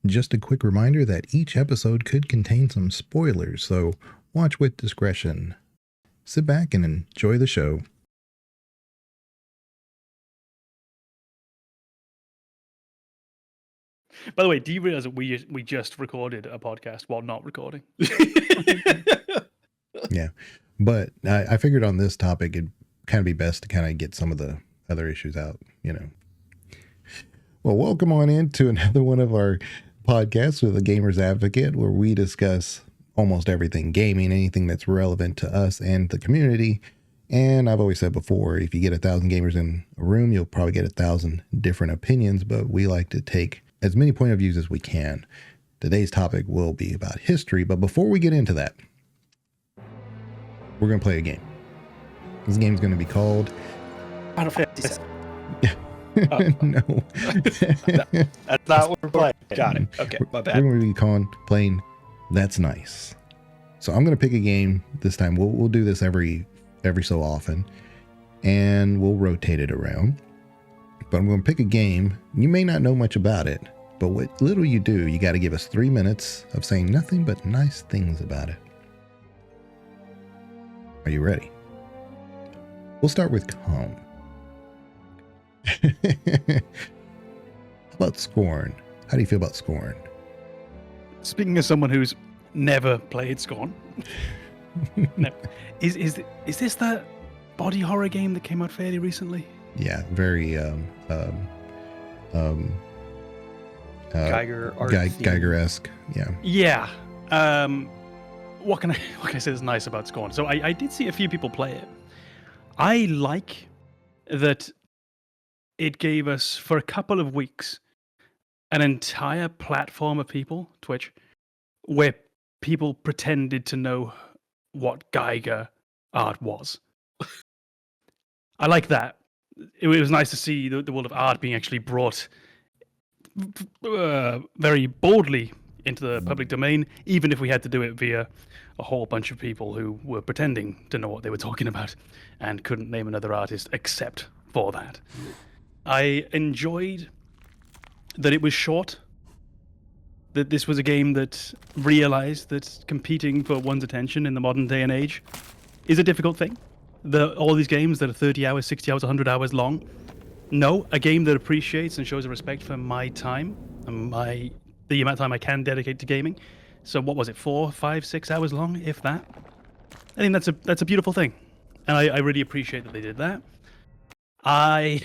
Just a quick reminder that each episode could contain some spoilers, so watch with discretion. Sit back and enjoy the show. By the way, do you realize that we just recorded a podcast while not recording? Yeah, but I figured on this topic it'd kind of be best to kind of get some of the other issues out, you know. Well, welcome on into another one of our podcasts with the Gamer's Advocate, where we discuss almost everything gaming, anything that's relevant to us and the community. And I've always said before, if you get 1,000 gamers in a room, you'll probably get 1,000 different opinions, but we like to take as many point of views as we can. Today's topic will be about history, but before we get into that, we're going to play a game. This game is going to be called Final Fantasy. No. That's not what we're playing. Got it. Okay, my bad. We're going to be playing That's Nice. So I'm going to pick a game this time. We'll do this every so often, and we'll rotate it around. But I'm going to pick a game. You may not know much about it, but what little you do, you got to give us 3 minutes of saying nothing but nice things about it. Are you ready? We'll start with calm. How about Scorn? How do you feel about Scorn? Speaking as someone who's never played Scorn, no. Is this that body horror game that came out fairly recently? Yeah, very Geiger-esque. Yeah. Yeah. What can I say is nice about Scorn? So I did see a few people play it. I like that it gave us, for a couple of weeks, an entire platform of people, Twitch, where people pretended to know what Geiger art was. I like that. It was nice to see the world of art being actually brought very boldly into the public domain, even if we had to do it via a whole bunch of people who were pretending to know what they were talking about and couldn't name another artist except for that. I enjoyed that it was short, that this was a game that realized that competing for one's attention in the modern day and age is a difficult thing. All these games that are 30 hours, 60 hours, 100 hours long. No, a game that appreciates and shows a respect for my time and the amount of time I can dedicate to gaming. So what was it, 4, 5, 6 hours long, if that? I think that's a beautiful thing. And I really appreciate that they did that. I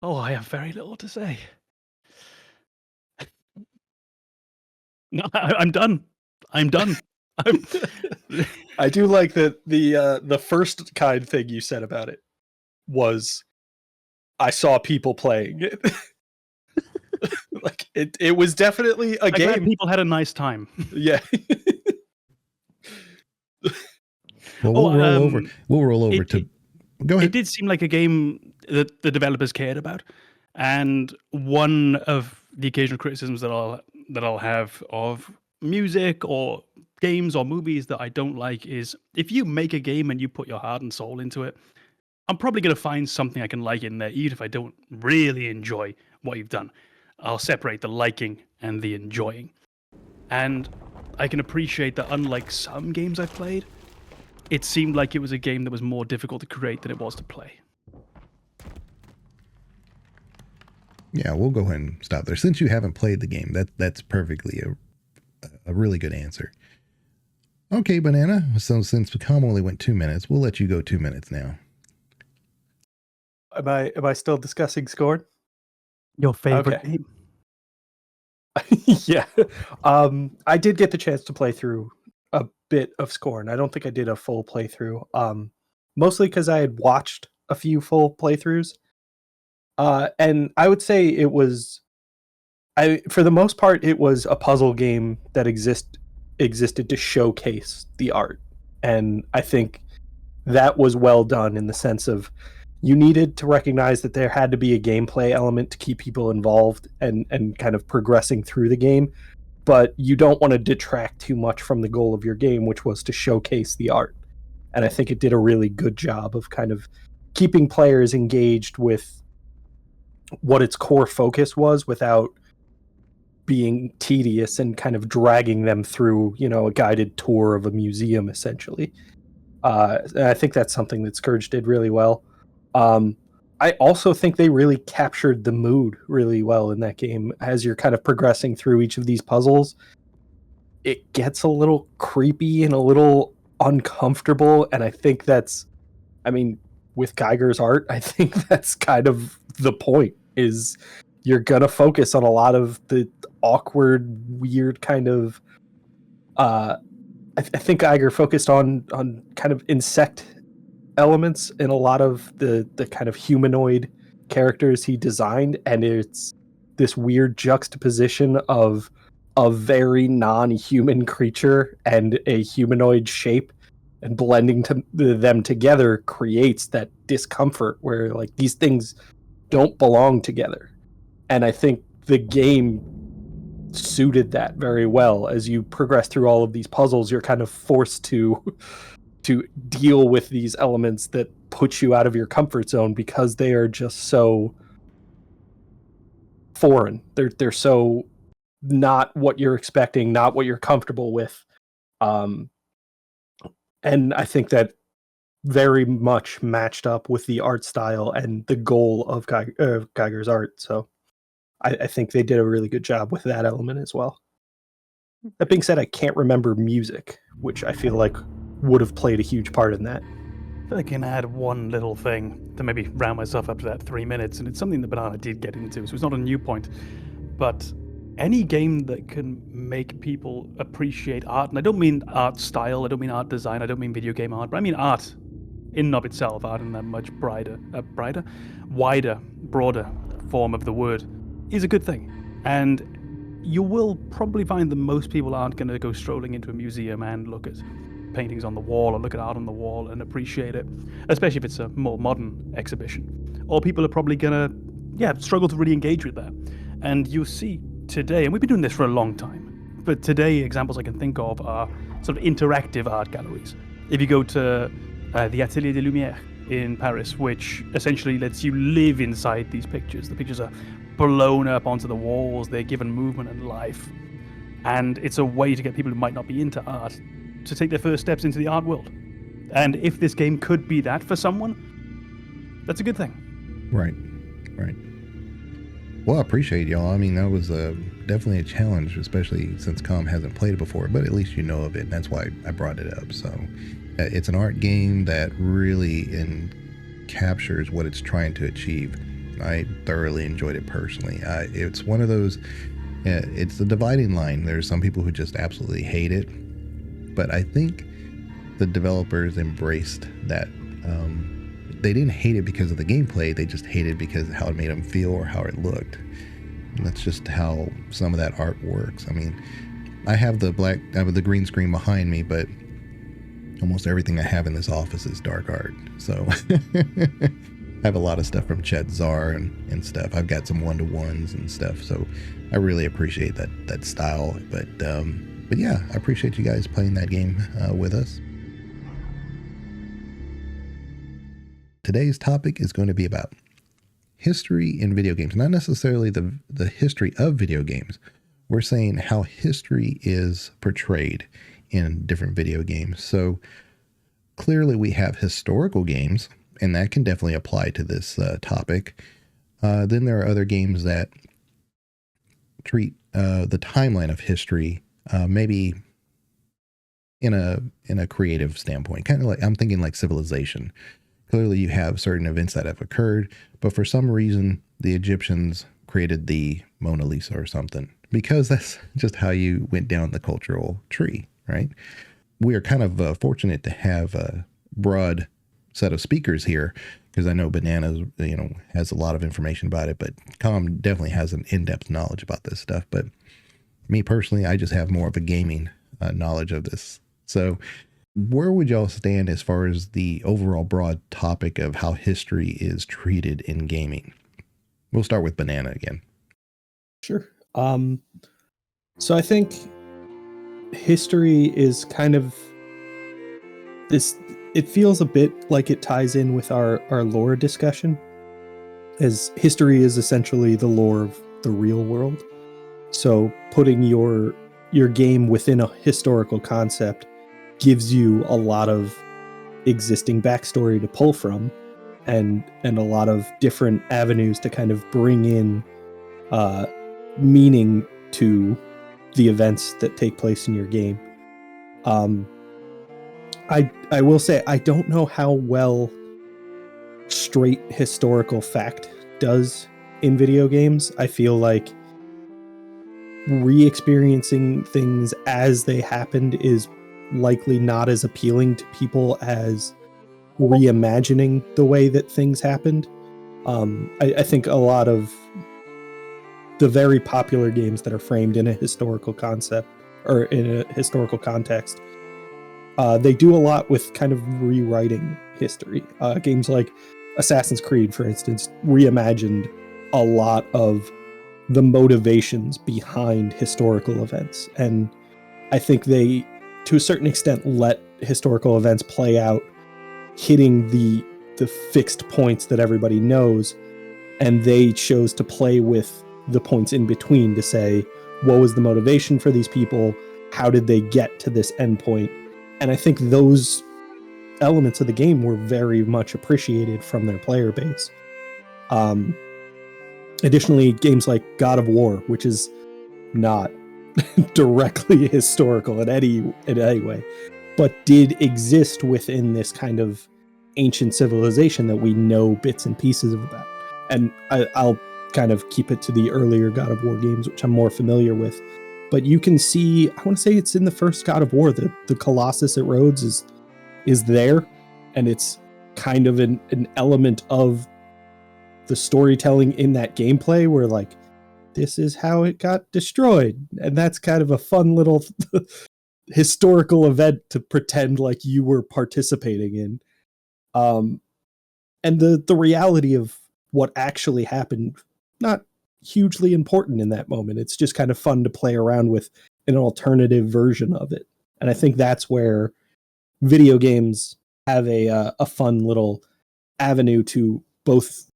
have very little to say. No, I'm done. I'm done. I do like that the first kind thing you said about it was, I saw people playing it. Like it was definitely a game. Glad people had a nice time. Yeah. Well, we'll roll over to. Go ahead. It did seem like a game that the developers cared about, and one of the occasional criticisms that I'll have of music or games or movies that I don't like is, if you make a game and you put your heart and soul into it, I'm probably going to find something I can like in there, even if I don't really enjoy what you've done. I'll separate the liking and the enjoying. And I can appreciate that, unlike some games I've played, it seemed like it was a game that was more difficult to create than it was to play. Yeah, we'll go ahead and stop there. Since you haven't played the game, that's perfectly a really good answer. Okay, Banana. So since Pacom only went 2 minutes, we'll let you go 2 minutes now. Am I still discussing Scorn? Your favorite game? Yeah. I did get the chance to play through a bit of Scorn. I don't think I did a full playthrough. Mostly because I had watched a few full playthroughs. And I would say it was, for the most part, it was a puzzle game that existed to showcase the art. And I think that was well done, in the sense of, you needed to recognize that there had to be a gameplay element to keep people involved and kind of progressing through the game, but you don't want to detract too much from the goal of your game, which was to showcase the art. And I think it did a really good job of kind of keeping players engaged with what its core focus was, without being tedious and kind of dragging them through, a guided tour of a museum, essentially. And I think that's something that Scourge did really well. I also think they really captured the mood really well in that game. As you're kind of progressing through each of these puzzles, it gets a little creepy and a little uncomfortable. And I think with Geiger's art, I think that's kind of the point, is you're going to focus on a lot of the awkward, weird kind of... I think Geiger focused on kind of insect elements in a lot of the kind of humanoid characters he designed, and it's this weird juxtaposition of a very non-human creature and a humanoid shape, and blending them together creates that discomfort where like these things don't belong together. And I think the game suited that very well. As you progress through all of these puzzles, you're kind of forced to deal with these elements that put you out of your comfort zone because they are just so foreign. They're so not what you're expecting, not what you're comfortable with. And I think that very much matched up with the art style and the goal of Geiger's art. So I think they did a really good job with that element as well. That being said, I can't remember music, which I feel like would have played a huge part in that. I feel like I can add one little thing to maybe round myself up to that 3 minutes, and it's something that Banana did get into, so it's not a new point. But any game that can make people appreciate art, and I don't mean art style, I don't mean art design, I don't mean video game art, but I mean art in and of itself, art in that much wider, broader form of the word, is a good thing. And you will probably find that most people aren't going to go strolling into a museum and look at paintings on the wall or look at art on the wall and appreciate it, especially if it's a more modern exhibition. Or people are probably going to, struggle to really engage with that. And you'll see today, and we've been doing this for a long time, but today examples I can think of are sort of interactive art galleries. If you go to the Atelier des Lumières in Paris, which essentially lets you live inside these pictures. The pictures are blown up onto the walls, they're given movement and life. And it's a way to get people who might not be into art to take their first steps into the art world. And if this game could be that for someone, that's a good thing. Right. Well, I appreciate y'all. I mean, that was definitely a challenge, especially since Com hasn't played it before, but at least you know of it, and that's why I brought it up. So it's an art game that really captures what it's trying to achieve. I thoroughly enjoyed it personally. It's one of those, it's the dividing line. There's some people who just absolutely hate it, but I think the developers embraced that. They didn't hate it because of the gameplay, they just hated it because of how it made them feel or how it looked. And that's just how some of that art works. I mean, I have the green screen behind me, but almost everything I have in this office is dark art. So I have a lot of stuff from Chet Zar and stuff. I've got some one-to-ones and stuff. So I really appreciate that style. But yeah, I appreciate you guys playing that game with us. Today's topic is going to be about history in video games, not necessarily the history of video games. We're saying how history is portrayed in different video games. So clearly we have historical games, and that can definitely apply to this topic. Then there are other games that treat the timeline of history maybe in a creative standpoint, kind of like, I'm thinking like Civilization. Clearly you have certain events that have occurred, but for some reason the Egyptians created the Mona Lisa or something, because that's just how you went down the cultural tree, right? We are kind of fortunate to have a broad set of speakers here, because I know Banana, has a lot of information about it, but Com definitely has an in-depth knowledge about this stuff. But me personally, I just have more of a gaming knowledge of this. So where would y'all stand as far as the overall broad topic of how history is treated in gaming? We'll start with Banana again. Sure. So I think history is kind of this, it feels a bit like it ties in with our lore discussion, as history is essentially the lore of the real world. So putting your game within a historical concept gives you a lot of existing backstory to pull from, and a lot of different avenues to kind of bring in meaning to the events that take place in your game. I will say I don't know how well straight historical fact does in video games. I feel like re-experiencing things as they happened is likely not as appealing to people as reimagining the way that things happened. I think a lot of the very popular games that are framed in a historical concept or in a historical context, they do a lot with kind of rewriting history. Games like Assassin's Creed, for instance, reimagined a lot of the motivations behind historical events. And I think they, to a certain extent, let historical events play out, hitting the fixed points that everybody knows, and they chose to play with the points in between to say, what was the motivation for these people? How did they get to this endpoint? And I think those elements of the game were very much appreciated from their player base. Additionally, games like God of War, which is not directly historical in any way, but did exist within this kind of ancient civilization that we know bits and pieces of about. And I'll kind of keep it to the earlier God of War games, which I'm more familiar with. But you can see, I want to say it's in the first God of War, the Colossus at Rhodes is there, and it's kind of an element of the storytelling in that gameplay where, like, this is how it got destroyed. And that's kind of a fun little historical event to pretend like you were participating in. And the reality of what actually happened, not hugely important in that moment. It's just kind of fun to play around with an alternative version of it. And I think that's where video games have a fun little avenue to both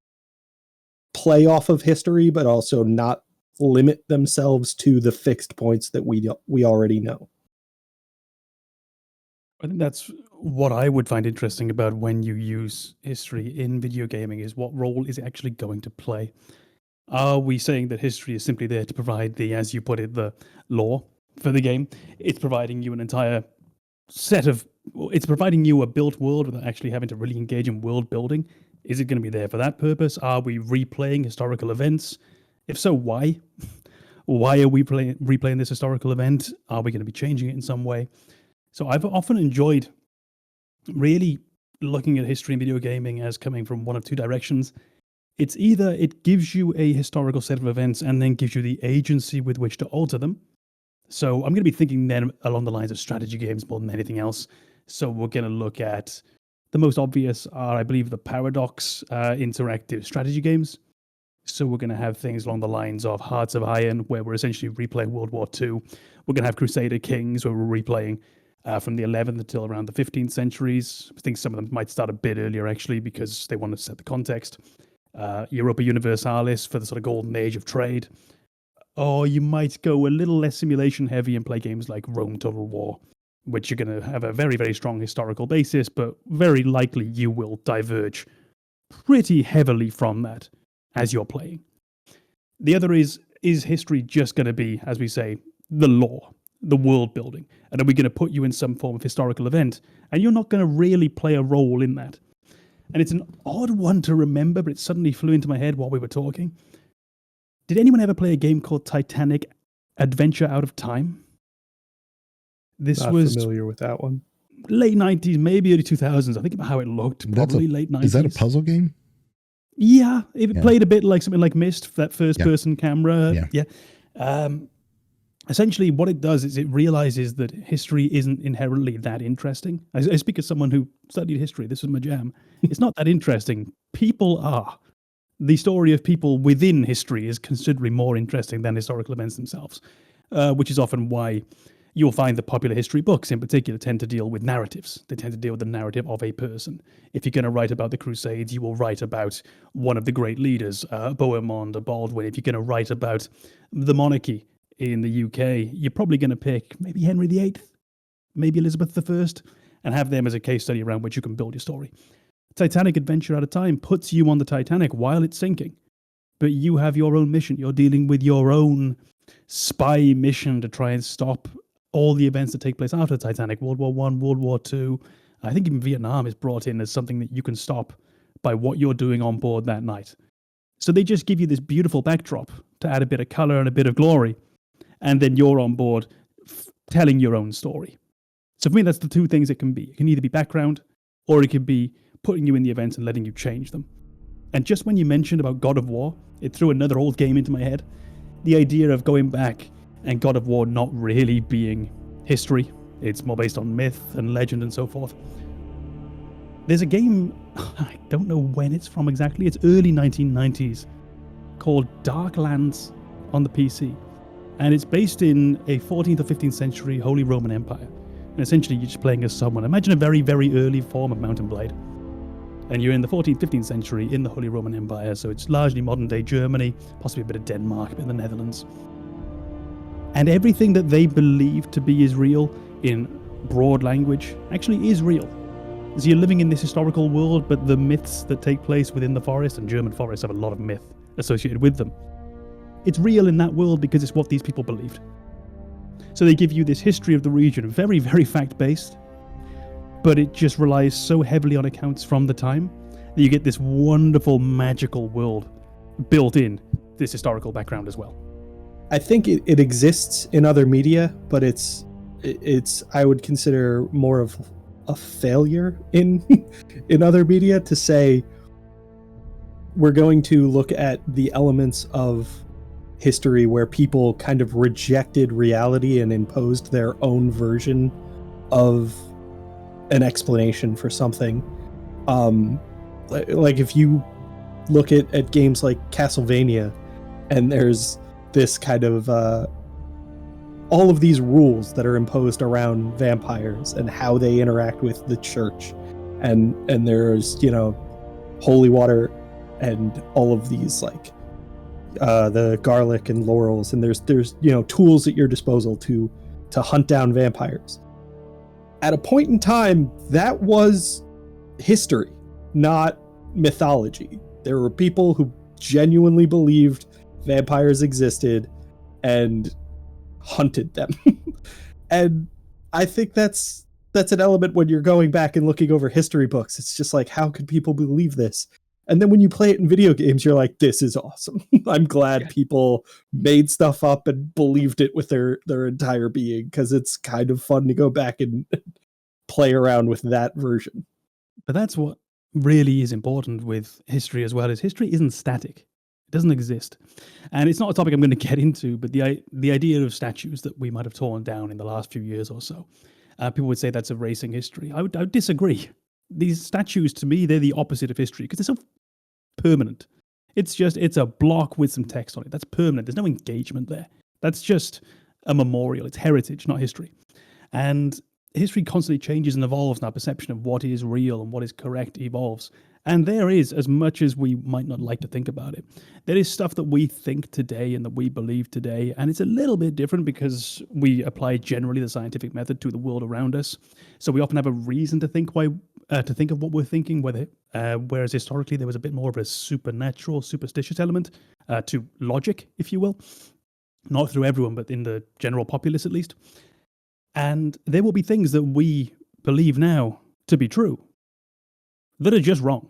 play off of history, but also not limit themselves to the fixed points that we already know. I think that's what I would find interesting about when you use history in video gaming, is what role is it actually going to play? Are we saying that history is simply there to provide the, as you put it, the lore for the game? It's providing you an entire set of, it's providing you a built world without actually having to really engage in world building. Is it going to be there for that purpose? Are we replaying historical events? If so, why? Why are we replaying this historical event? Are we going to be changing it in some way? So I've often enjoyed really looking at history in video gaming as coming from one of two directions. It's either it gives you a historical set of events and then gives you the agency with which to alter them. So I'm going to be thinking then along the lines of strategy games more than anything else. So we're going to look at the most obvious are, I believe, the Paradox interactive strategy games. So we're going to have things along the lines of Hearts of Iron, where we're essentially replaying World War II. We're going to have Crusader Kings, where we're replaying from the 11th until around the 15th centuries. I think some of them might start a bit earlier, actually, because they want to set the context. Europa Universalis for the sort of golden age of trade. Or you might go a little less simulation heavy and play games like Rome Total War, which you're going to have a very, very strong historical basis, but very likely you will diverge pretty heavily from that as you're playing. The other is history just going to be, as we say, the lore, the world building? And are we going to put you in some form of historical event, and you're not going to really play a role in that? And it's an odd one to remember, but it suddenly flew into my head while we were talking. Did anyone ever play a game called Titanic Adventure Out of Time? This Not was familiar with that one. Late 90s, maybe early 2000s. I think about how it looked, probably late 90s. Is that a puzzle game? Yeah, it played a bit like something like Myst, that first-person camera. Yeah. Essentially, what it does is it realizes that history isn't inherently that interesting. I speak as someone who studied history. This was my jam. It's not that interesting. People are. The story of people within history is considerably more interesting than historical events themselves, which is often why you'll find that popular history books in particular tend to deal with narratives. They tend to deal with the narrative of a person. If you're going to write about the Crusades, you will write about one of the great leaders, Bohemond or Baldwin. If you're going to write about the monarchy, in the UK, you're probably going to pick maybe Henry VIII, maybe Elizabeth I, and have them as a case study around which you can build your story. Titanic Adventure at a Time puts you on the Titanic while it's sinking, but you have your own mission. You're dealing with your own spy mission to try and stop all the events that take place after the Titanic. World War I, World War II. I think even Vietnam is brought in as something that you can stop by what you're doing on board that night. So they just give you this beautiful backdrop to add a bit of color and a bit of glory, and then you're on board telling your own story. So for me, that's the two things it can be. It can either be background, or it can be putting you in the events and letting you change them. And just when you mentioned about God of War, it threw another old game into my head. The idea of going back and God of War not really being history. It's more based on myth and legend and so forth. There's a game, I don't know when it's from exactly, it's early 1990s, called Darklands on the PC. And it's based in a 14th or 15th century Holy Roman Empire. And essentially you're just playing as someone. Imagine a very, very early form of Mount and Blade. And you're in the 14th, 15th century in the Holy Roman Empire, so it's largely modern-day Germany, possibly a bit of Denmark, a bit of the Netherlands. And everything that they believe to be is real in broad language actually is real. So you're living in this historical world, but the myths that take place within the forest, and German forests have a lot of myth associated with them, it's real in that world because it's what these people believed. So they give you this history of the region, very, very fact-based, but it just relies so heavily on accounts from the time that you get this wonderful, magical world built in this historical background as well. I think it exists in other media, but it's I would consider more of a failure in other media to say we're going to look at the elements of history where people kind of rejected reality and imposed their own version of an explanation for something. Like if you look at games like Castlevania, and there's this kind of all of these rules that are imposed around vampires and how they interact with the church, and there's, you know, holy water and all of these, like the garlic and laurels, and there's you know, tools at your disposal to hunt down vampires. At a point in time, that was history, not mythology. There were people who genuinely believed vampires existed and hunted them. And I think that's an element when you're going back and looking over history books. It's just like, how could people believe this? And then when you play it in video games, you're like, this is awesome. I'm glad people made stuff up and believed it with their entire being, because it's kind of fun to go back and play around with that version. But that's what really is important with history as well, is history isn't static. It doesn't exist. And it's not a topic I'm going to get into, but the idea of statues that we might have torn down in the last few years or so, people would say that's erasing history. I would disagree. These statues, to me, they're the opposite of history because they're so permanent. It's a block with some text on it. That's permanent. There's no engagement there. That's just a memorial. It's heritage, not history. And history constantly changes and evolves, and our perception of what is real and what is correct evolves. And there is, as much as we might not like to think about it, there is stuff that we think today and that we believe today, and it's a little bit different because we apply generally the scientific method to the world around us. So we often have a reason to think of what we're thinking, whereas historically there was a bit more of a supernatural, superstitious element to logic, if you will. Not through everyone, but in the general populace at least. And there will be things that we believe now to be true that are just wrong.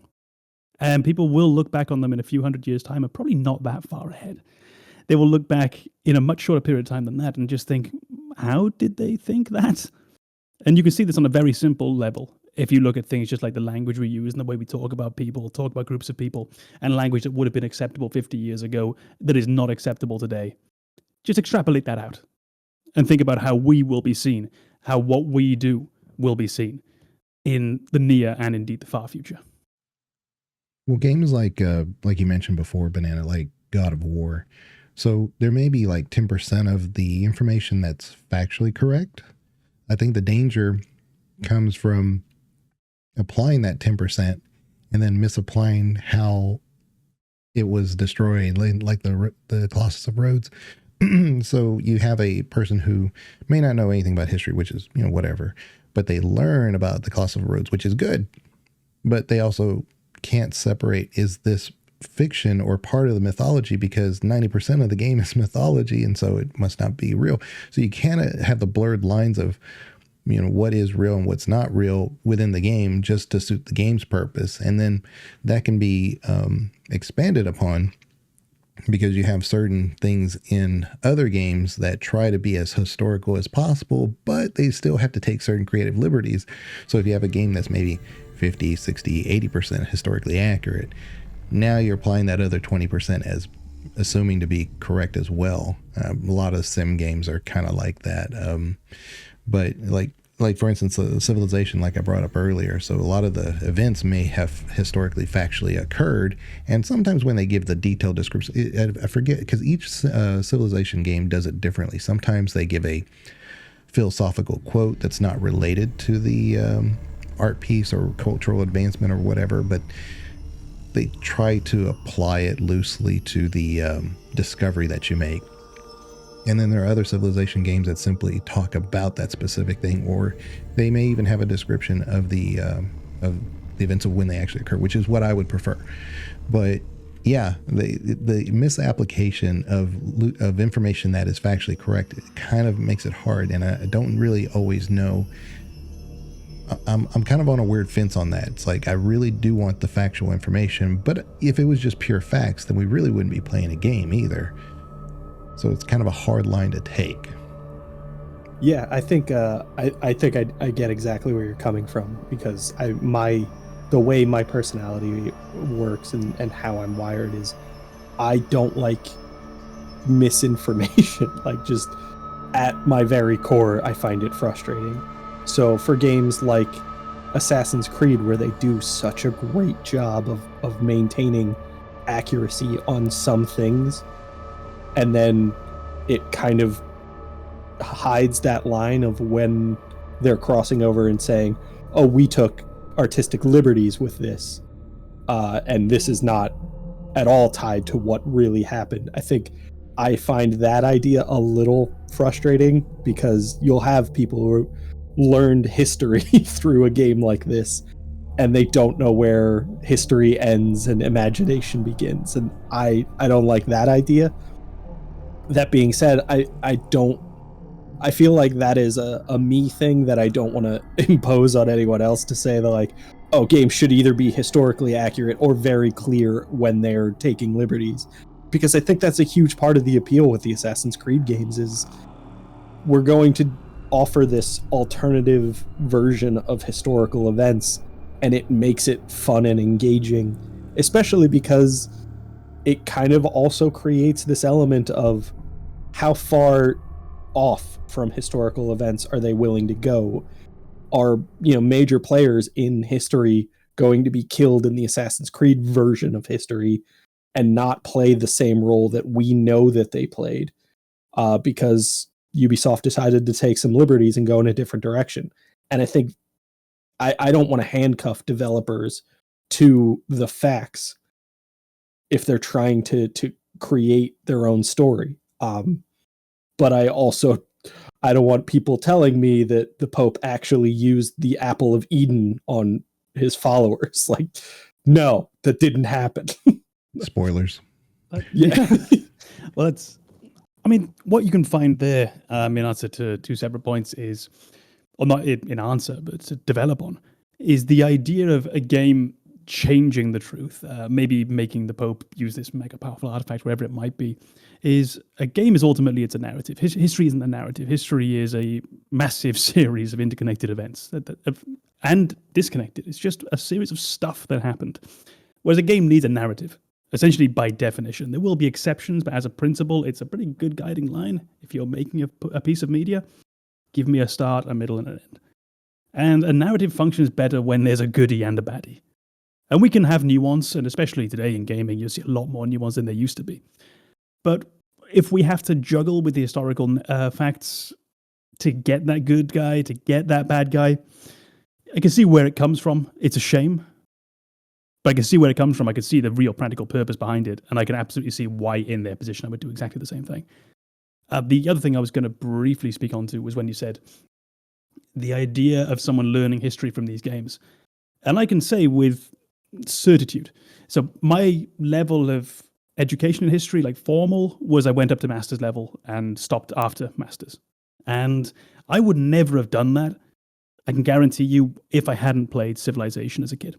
And people will look back on them in a few hundred years' time and probably not that far ahead. They will look back in a much shorter period of time than that and just think, how did they think that? And you can see this on a very simple level. If you look at things just like the language we use and the way we talk about people, talk about groups of people, and language that would have been acceptable 50 years ago that is not acceptable today, just extrapolate that out and think about how we will be seen, how what we do will be seen in the near and indeed the far future. Well, games like you mentioned before, Banana, like God of War. So there may be like 10% of the information that's factually correct. I think the danger comes from applying that 10% and then misapplying how it was destroyed, like the Colossus of Rhodes. So you have a person who may not know anything about history, which is, whatever, but they learn about the cost of roads, which is good. But they also can't separate, is this fiction or part of the mythology, because 90% of the game is mythology, and so it must not be real. So you kind of have the blurred lines of, what is real and what's not real within the game, just to suit the game's purpose. And then that can be expanded upon, because you have certain things in other games that try to be as historical as possible, but they still have to take certain creative liberties. So if you have a game that's maybe 50, 60, 80% historically accurate, now you're applying that other 20% as assuming to be correct as well. A lot of sim games are kind of like that. But like for instance, Civilization, like I brought up earlier. So a lot of the events may have historically factually occurred, and sometimes when they give the detailed description, I forget, because each Civilization game does it differently. Sometimes they give a philosophical quote that's not related to the art piece or cultural advancement or whatever, but they try to apply it loosely to the discovery that you make. And then there are other Civilization games that simply talk about that specific thing, or they may even have a description of the events of when they actually occur, which is what I would prefer. But yeah, the misapplication of information that is factually correct, it kind of makes it hard, and I don't really always know. I'm kind of on a weird fence on that. It's like, I really do want the factual information, but if it was just pure facts, then we really wouldn't be playing a game either. So it's kind of a hard line to take. Yeah, I think I get exactly where you're coming from, because the way my personality works and how I'm wired is, I don't like misinformation. Like, just at my very core, I find it frustrating. So for games like Assassin's Creed, where they do such a great job of maintaining accuracy on some things, and then it kind of hides that line of when they're crossing over and saying, oh, we took artistic liberties with this, and this is not at all tied to what really happened. I think I find that idea a little frustrating, because you'll have people who learned history through a game like this, and they don't know where history ends and imagination begins, and I don't like that idea. That being said, I feel like that is a me thing that I don't want to impose on anyone else, to say that, like, oh, games should either be historically accurate or very clear when they're taking liberties, because I think that's a huge part of the appeal with the Assassin's Creed games, is we're going to offer this alternative version of historical events, and it makes it fun and engaging, especially because it kind of also creates this element of how far off from historical events are they willing to go. Are major players in history going to be killed in the Assassin's Creed version of history and not play the same role that we know that they played, because Ubisoft decided to take some liberties and go in a different direction? And I think I don't want to handcuff developers to the facts if they're trying to create their own story. But I don't want people telling me that the Pope actually used the apple of Eden on his followers. Like, no, that didn't happen. Spoilers. Yeah. Well, what you can find there, in answer to two separate points, is, or not in answer, but to develop on, is the idea of a game changing the truth, maybe making the Pope use this mega powerful artifact, wherever it might be. Is a game is ultimately, it's a narrative. History isn't a narrative. History is a massive series of interconnected events and disconnected. It's just a series of stuff that happened. Whereas a game needs a narrative, essentially by definition. There will be exceptions, but as a principle, it's a pretty good guiding line. If you're making a piece of media, give me a start, a middle, and an end. And a narrative functions better when there's a goodie and a baddie. And we can have nuance, and especially today in gaming, you'll see a lot more nuance than there used to be. But if we have to juggle with the historical facts to get that good guy, to get that bad guy, I can see where it comes from. It's a shame. But I can see where it comes from. I can see the real practical purpose behind it. And I can absolutely see why in their position I would do exactly the same thing. The other thing I was going to briefly speak on to was when you said the idea of someone learning history from these games. And I can say with certitude. So my level of education in history, like formal, was I went up to master's level and stopped after master's. And I would never have done that, I can guarantee you, if I hadn't played Civilization as a kid.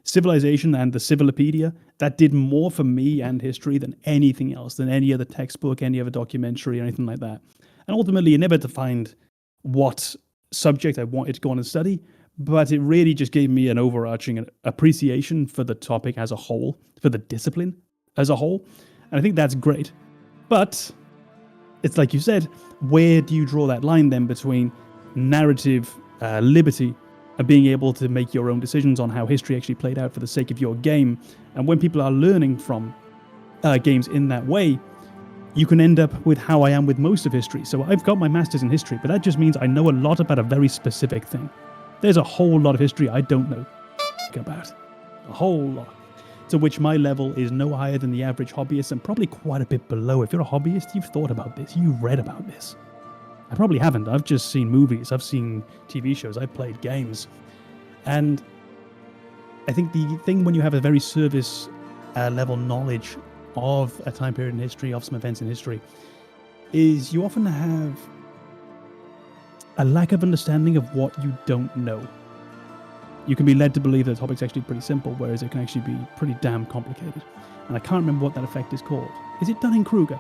Civilization and the Civilopedia, that did more for me and history than anything else, than any other textbook, any other documentary, or anything like that. And ultimately, it never defined what subject I wanted to go on and study, but it really just gave me an overarching appreciation for the topic as a whole, for the discipline as a whole. And I think that's great. But it's like you said, where do you draw that line then between narrative liberty and being able to make your own decisions on how history actually played out for the sake of your game? And when people are learning from games in that way, you can end up with how I am with most of history. So I've got my master's in history, but that just means I know a lot about a very specific thing. There's a whole lot of history I don't know about. A whole lot. To which my level is no higher than the average hobbyist and probably quite a bit below. If you're a hobbyist, you've thought about this, you've read about this. I probably haven't. I've just seen movies, I've seen TV shows, I've played games. And I think the thing when you have a very service level knowledge of a time period in history, of some events in history, is you often have a lack of understanding of what you don't know. You can be led to believe that the topic's actually pretty simple, whereas it can actually be pretty damn complicated. And I can't remember what that effect is called. Is it Dunning-Kruger?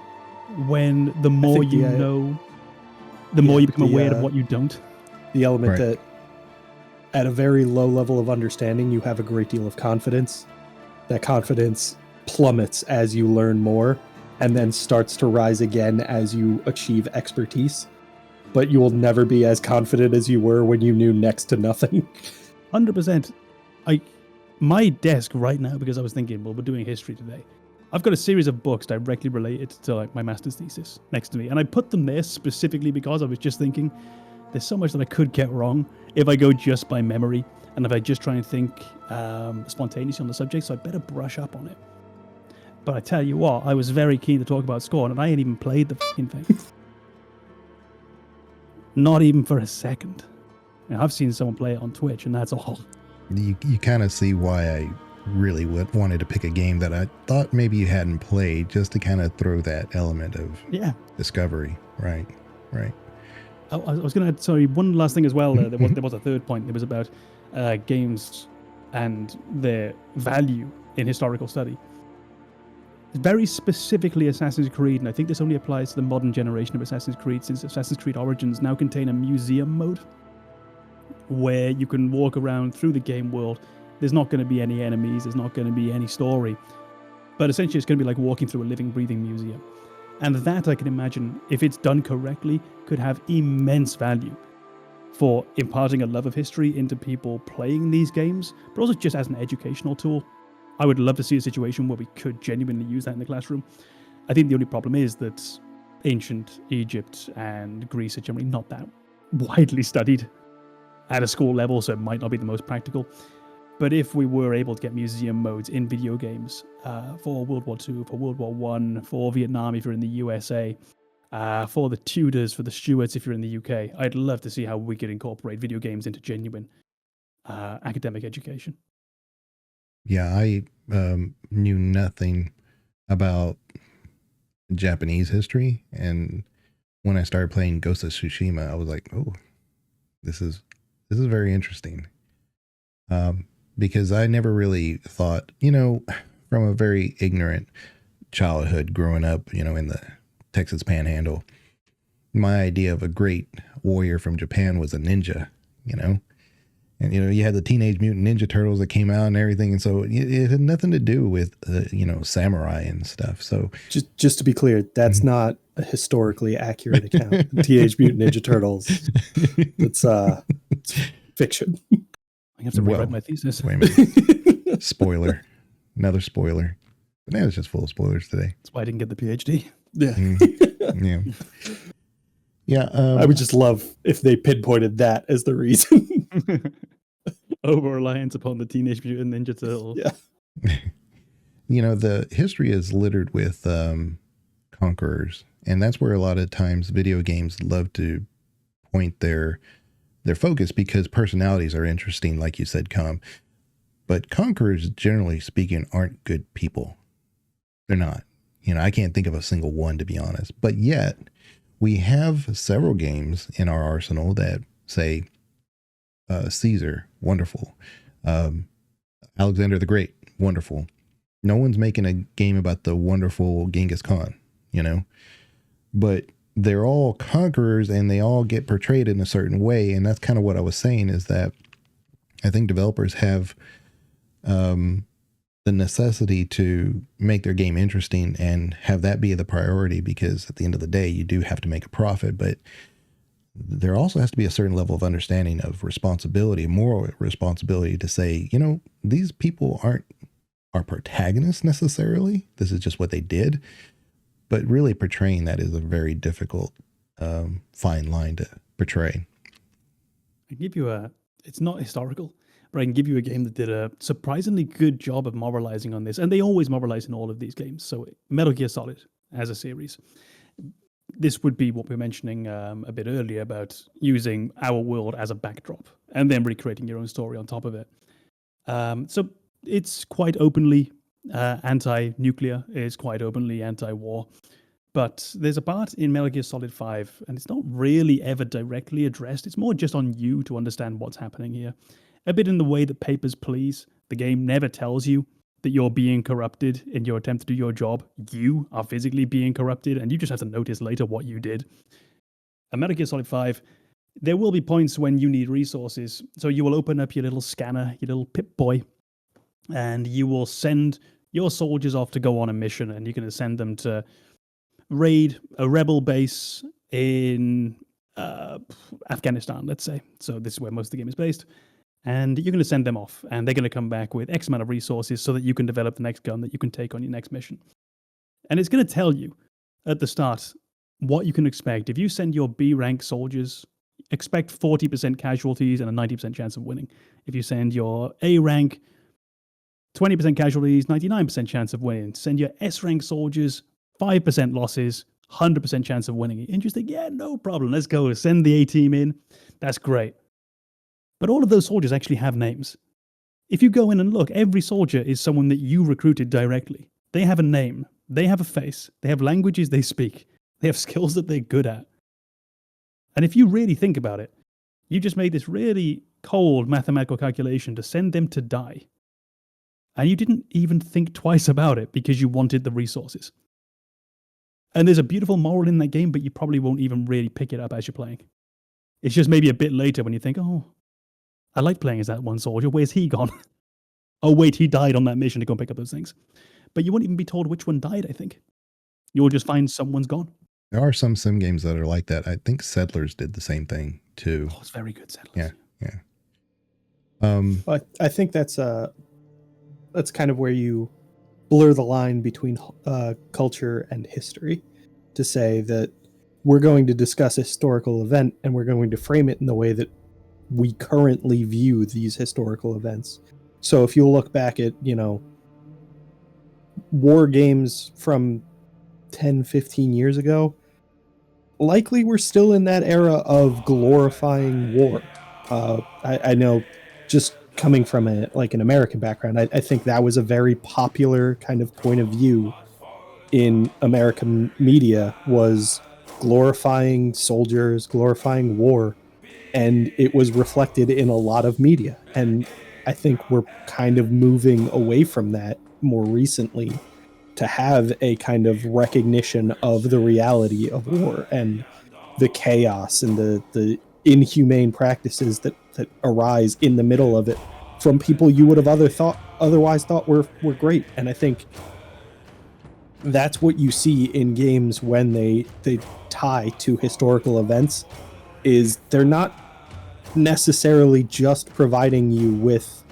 When the more you know, the more you become aware of what you don't? The element that at a very low level of understanding, you have a great deal of confidence. That confidence plummets as you learn more and then starts to rise again as you achieve expertise. But you will never be as confident as you were when you knew next to nothing. 100%. My desk right now, because I was thinking, well, we're doing history today. I've got a series of books directly related to like my master's thesis next to me. And I put them there specifically because I was just thinking there's so much that I could get wrong if I go just by memory and if I just try and think spontaneously on the subject. So I better brush up on it. But I tell you what, I was very keen to talk about Scorn and I ain't even played the fucking thing. Not even for a second. I've seen someone play it on Twitch, and that's all. You kind of see why I really wanted to pick a game that I thought maybe you hadn't played, just to kind of throw that element of discovery. Right. I was going to, sorry, one last thing as well. There was a third point. It was about games and their value in historical study. Very specifically Assassin's Creed, and I think this only applies to the modern generation of Assassin's Creed, since Assassin's Creed Origins now contain a museum mode where you can walk around through the game world. There's not going to be any enemies, there's not going to be any story, but essentially it's going to be like walking through a living, breathing museum. And that, I can imagine, if it's done correctly, could have immense value for imparting a love of history into people playing these games, but also just as an educational tool. I would love to see a situation where we could genuinely use that in the classroom. I think the only problem is that ancient Egypt and Greece are generally not that widely studied at a school level, so it might not be the most practical. But if we were able to get museum modes in video games for World War II, for World War I, for Vietnam if you're in the USA, for the Tudors, for the Stuarts if you're in the UK, I'd love to see how we could incorporate video games into genuine academic education. Yeah, I knew nothing about Japanese history, and when I started playing Ghost of Tsushima, I was like, "Oh, this is very interesting," because I never really thought, from a very ignorant childhood growing up, in the Texas Panhandle, my idea of a great warrior from Japan was a ninja, And, you had the Teenage Mutant Ninja Turtles that came out and everything. And so it had nothing to do with, samurai and stuff. So just to be clear, that's not a historically accurate account. Teenage Mutant Ninja Turtles. It's fiction. I have to rewrite my thesis. Wait a minute. Spoiler. Another spoiler. But now it's just full of spoilers today. That's why I didn't get the PhD. Yeah. Yeah. I would just love if they pinpointed that as the reason. Over-reliance upon the Teenage Mutant Ninja Turtles. Yeah. The history is littered with conquerors, And that's where a lot of times video games love to point their focus, because personalities are interesting, like you said, but conquerors, generally speaking, aren't good people. They're not. I can't think of a single one, to be honest. But yet, we have several games in our arsenal that say Caesar, wonderful. Alexander the Great, wonderful. No one's making a game about the wonderful Genghis Khan, but they're all conquerors and they all get portrayed in a certain way. And that's kind of what I was saying, is that I think developers have the necessity to make their game interesting and have that be the priority, because at the end of the day, you do have to make a profit, but there also has to be a certain level of understanding of responsibility, moral responsibility, to say, these people aren't our protagonists necessarily. This is just what they did. But really portraying that is a very difficult, fine line to portray. I give you it's not historical, but I can give you a game that did a surprisingly good job of moralizing on this. And they always moralize in all of these games. So Metal Gear Solid as a series. This would be what we were mentioning a bit earlier about using our world as a backdrop and then recreating your own story on top of it. So it's quite openly anti-nuclear, it's quite openly anti-war. But there's a part in Metal Gear Solid 5, and it's not really ever directly addressed. It's more just on you to understand what's happening here. A bit in the way that Papers, Please, the game never tells you that you're being corrupted in your attempt to do your job. You are physically being corrupted, and you just have to notice later what you did. In Metal Gear Solid 5, there will be points when you need resources. So you will open up your little scanner, your little Pip-Boy, and you will send your soldiers off to go on a mission, and you're going to send them to raid a rebel base in Afghanistan, let's say. So this is where most of the game is based. And you're going to send them off, and they're going to come back with X amount of resources so that you can develop the next gun that you can take on your next mission. And it's going to tell you at the start what you can expect. If you send your B-rank soldiers, expect 40% casualties and a 90% chance of winning. If you send your A-rank, 20% casualties, 99% chance of winning. Send your S-rank soldiers, 5% losses, 100% chance of winning. And you just think, yeah, no problem. Let's go. Send the A-team in. That's great. But all of those soldiers actually have names. If you go in and look, every soldier is someone that you recruited directly. They have a name. They have a face. They have languages they speak. They have skills that they're good at. And if you really think about it, you just made this really cold mathematical calculation to send them to die. And you didn't even think twice about it because you wanted the resources. And there's a beautiful moral in that game, but you probably won't even really pick it up as you're playing. It's just maybe a bit later when you think, oh, I like playing as that one soldier. Where's he gone? Oh, wait, he died on that mission to go and pick up those things. But you won't even be told which one died, I think. You'll just find someone's gone. There are some sim games that are like that. I think Settlers did the same thing, too. Oh, it's very good, Settlers. Yeah. I think that's kind of where you blur the line between culture and history, to say that we're going to discuss a historical event and we're going to frame it in the way that we currently view these historical events. So if you look back at, war games from 10, 15 years ago, likely we're still in that era of glorifying war. I know, just coming from an American background, I think that was a very popular kind of point of view in American media, was glorifying soldiers, glorifying war, and it was reflected in a lot of media. And I think we're kind of moving away from that more recently to have a kind of recognition of the reality of war and the chaos and the inhumane practices that arise in the middle of it from people you would have otherwise thought were great. And I think that's what you see in games when they tie to historical events, is they're not necessarily just providing you with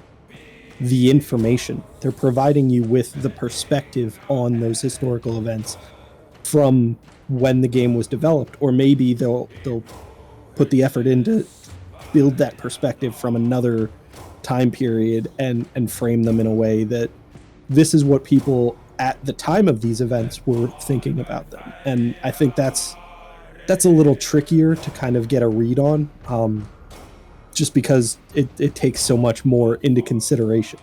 the information. They're providing you with the perspective on those historical events from when the game was developed, or maybe they'll put the effort in to build that perspective from another time period and frame them in a way that this is what people at the time of these events were thinking about them. And I think that's a little trickier to kind of get a read on, just because it takes so much more into consideration.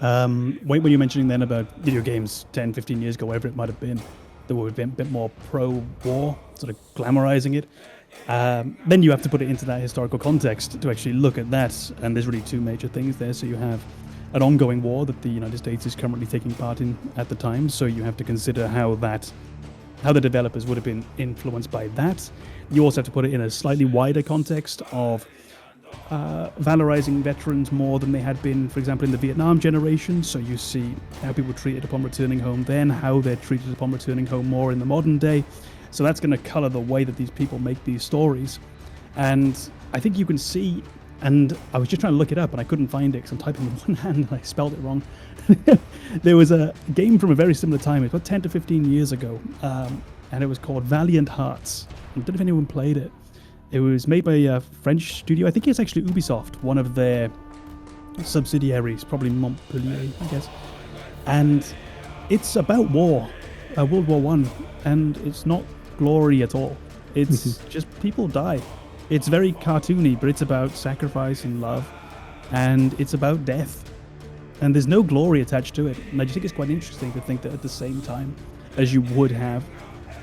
When you're mentioning then about video games 10, 15 years ago, whatever it might have been, that were a bit more pro-war, sort of glamorizing it, then you have to put it into that historical context to actually look at that. And there's really two major things there. So you have an ongoing war that the United States is currently taking part in at the time. So you have to consider how the developers would have been influenced by that. You also have to put it in a slightly wider context of valorizing veterans more than they had been, for example, in the Vietnam generation. So you see how people were treated upon returning home then, how they're treated upon returning home more in the modern day. So that's going to color the way that these people make these stories. And I think you can see, and I was just trying to look it up and I couldn't find it because I'm typing with one hand and I spelled it wrong. There was a game from a very similar time, about 10 to 15 years ago, and it was called Valiant Hearts. I don't know if anyone played it. It was made by a French studio. I think it's actually Ubisoft, one of their subsidiaries, probably Montpellier, I guess. And it's about war, World War One, and it's not glory at all. It's just people die. It's very cartoony, but it's about sacrifice and love, and it's about death. And there's no glory attached to it. And I just think it's quite interesting to think that at the same time as you would have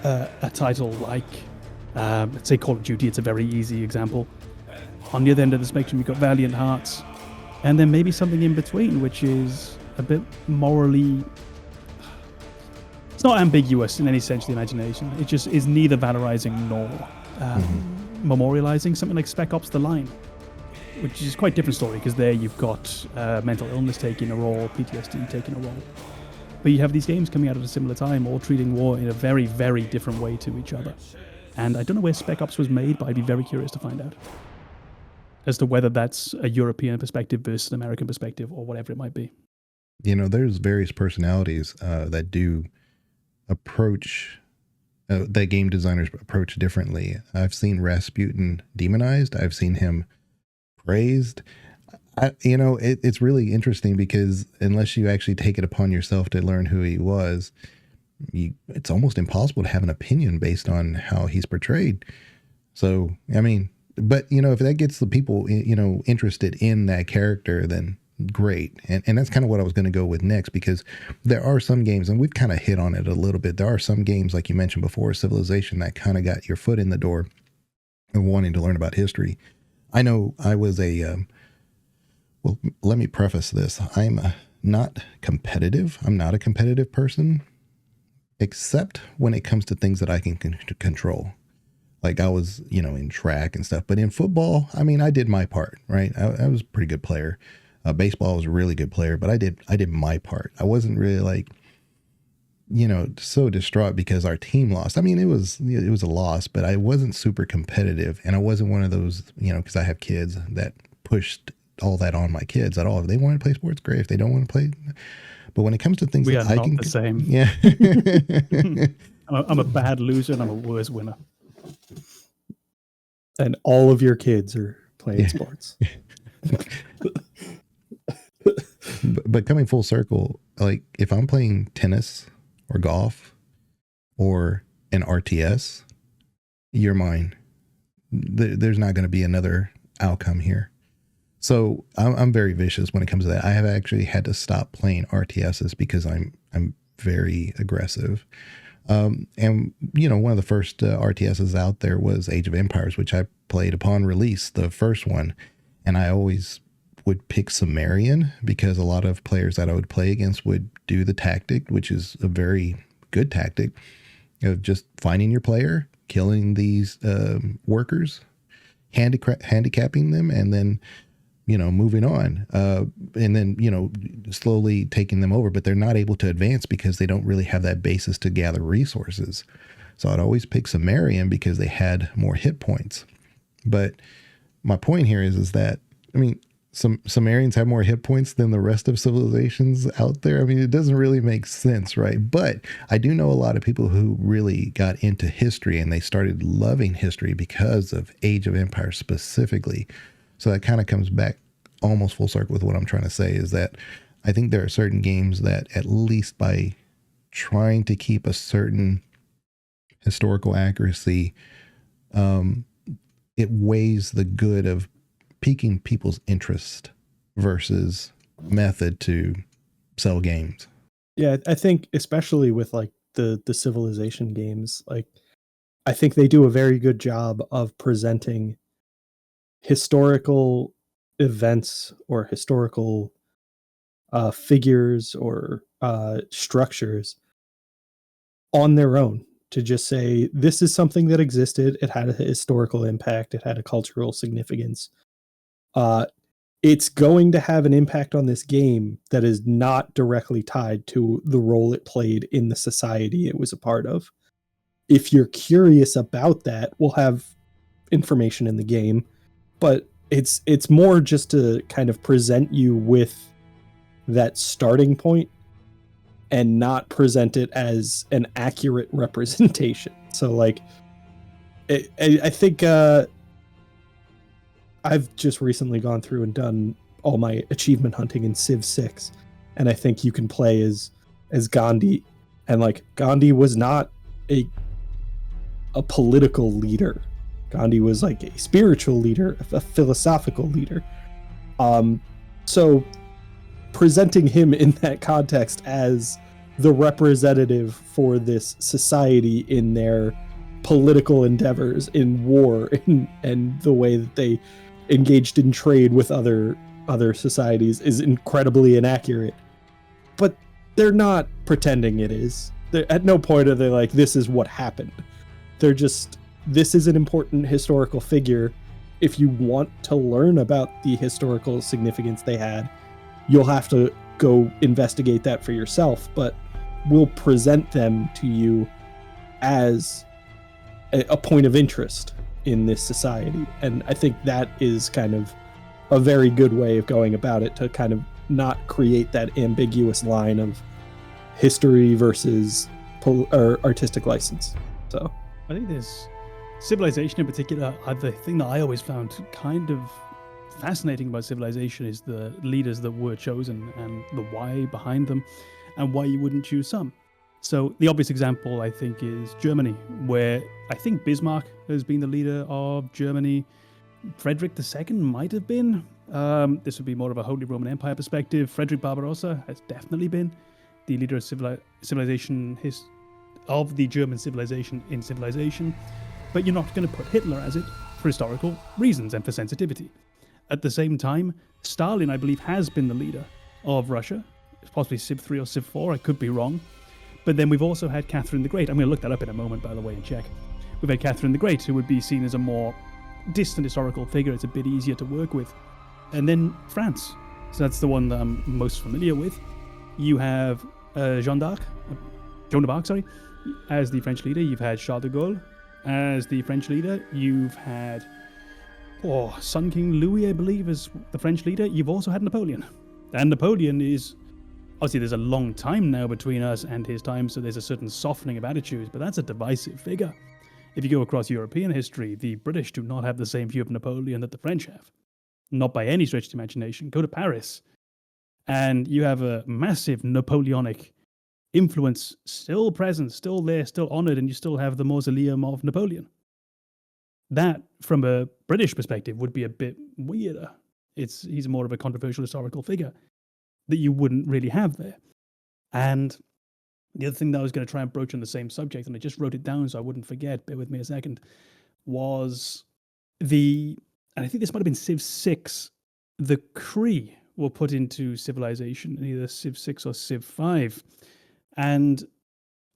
a title like, let's say Call of Duty, it's a very easy example. On the other end of the spectrum, you've got Valiant Hearts, and then maybe something in between, which is a bit morally... It's not ambiguous in any sense of the imagination. It just is neither valorizing nor memorializing. Something like Spec Ops: The Line, which is quite a different story, because there you've got mental illness taking a role, PTSD taking a role. But you have these games coming out at a similar time, all treating war in a very, very different way to each other. And I don't know where Spec Ops was made, but I'd be very curious to find out as to whether that's a European perspective versus an American perspective or whatever it might be. You know, there's various personalities that do approach, that game designers approach differently. I've seen Rasputin demonized. I've seen him praised. It's really interesting because unless you actually take it upon yourself to learn who he was, it's almost impossible to have an opinion based on how he's portrayed. So, I mean, but, if that gets the people, interested in that character, then great. And that's kind of what I was going to go with next, because there are some games, and we've kind of hit on it a little bit. There are some games, like you mentioned before, Civilization, that kind of got your foot in the door of wanting to learn about history. I know I was well, let me preface this. I'm not competitive. I'm not a competitive person, except when it comes to things that I can control. Like I was, in track and stuff. But in football, I mean, I did my part, right? I was a pretty good player. Baseball, I was a really good player, but I did my part. I wasn't really like, so distraught because our team lost. I mean, it was a loss, but I wasn't super competitive, and I wasn't one of those, because I have kids, that pushed all that on my kids at all. If they want to play sports, great. If they don't want to play, but when it comes to things we that are I not can, the same. Yeah, I'm a bad loser and I'm a worse winner. And all of your kids are playing sports. But coming full circle, like if I'm playing tennis or golf or an RTS, you're mine. There's not going to be another outcome here. So I'm very vicious when it comes to that. I have actually had to stop playing RTSs because I'm very aggressive. And one of the first RTSs out there was Age of Empires, which I played upon release, the first one. And I always would pick Sumerian because a lot of players that I would play against would do the tactic, which is a very good tactic of just finding your player, killing these workers, handicapping them, and then, moving on, and then, slowly taking them over, but they're not able to advance because they don't really have that basis to gather resources. So I'd always pick Sumerian because they had more hit points. But my point here is that, I mean, some Sumerians have more hit points than the rest of civilizations out there. I mean, it doesn't really make sense, right? But I do know a lot of people who really got into history and they started loving history because of Age of Empires specifically. So that kind of comes back almost full circle with what I'm trying to say, is that I think there are certain games that, at least by trying to keep a certain historical accuracy, it weighs the good of piquing people's interest versus method to sell games. Yeah, I think especially with like the Civilization games, like I think they do a very good job of presenting historical events or historical figures or structures on their own, to just say this is something that existed, it had a historical impact, it had a cultural significance. It's going to have an impact on this game that is not directly tied to the role it played in the society it was a part of. If you're curious about that, we'll have information in the game, but it's more just to kind of present you with that starting point and not present it as an accurate representation. So like I think I've just recently gone through and done all my achievement hunting in Civ 6, and I think you can play as Gandhi, and like Gandhi was not a political leader. Gandhi was like a spiritual leader, a philosophical leader. So presenting him in that context as the representative for this society in their political endeavors, in war, and the way that they engaged in trade with other societies is incredibly inaccurate. But they're not pretending it is. At no point are they like, this is what happened. They're just, this is an important historical figure. If you want to learn about the historical significance they had, you'll have to go investigate that for yourself, but we'll present them to you as a point of interest in this society. And I think that is kind of a very good way of going about it, to kind of not create that ambiguous line of history versus or artistic license. So I think there's Civilization in particular. The thing that I always found kind of fascinating about Civilization is the leaders that were chosen and the why behind them, and why you wouldn't choose some. So the obvious example, I think, is Germany, where I think Bismarck has been the leader of Germany. Frederick II might have been. This would be more of a Holy Roman Empire perspective. Frederick Barbarossa has definitely been the leader of civilization, of the German civilization in Civilization. But you're not going to put Hitler as it for historical reasons and for sensitivity. At the same time, Stalin, I believe, has been the leader of Russia. Possibly Civ 3 or Civ 4, I could be wrong. But then we've also had Catherine the Great. I'm going to look that up in a moment, by the way, and check. We've had Catherine the Great, who would be seen as a more distant historical figure. It's a bit easier to work with. And then France. So that's the one that I'm most familiar with. You have Joan of Arc, as the French leader. You've had Charles de Gaulle as the French leader. You've had Sun King Louis, I believe, as the French leader. You've also had Napoleon. And Napoleon is... Obviously, there's a long time now between us and his time, so there's a certain softening of attitudes, but that's a divisive figure. If you go across European history, the British do not have the same view of Napoleon that the French have. Not by any stretch of the imagination. Go to Paris, and you have a massive Napoleonic influence still present, still there, still honored, and you still have the mausoleum of Napoleon. That, from a British perspective, would be a bit weirder. He's more of a controversial historical figure that you wouldn't really have there. And the other thing that I was going to try and broach on the same subject, and I just wrote it down so I wouldn't forget, bear with me a second, was and I think this might have been Civ 6, the Cree were put into Civilization in either Civ 6 or Civ 5. And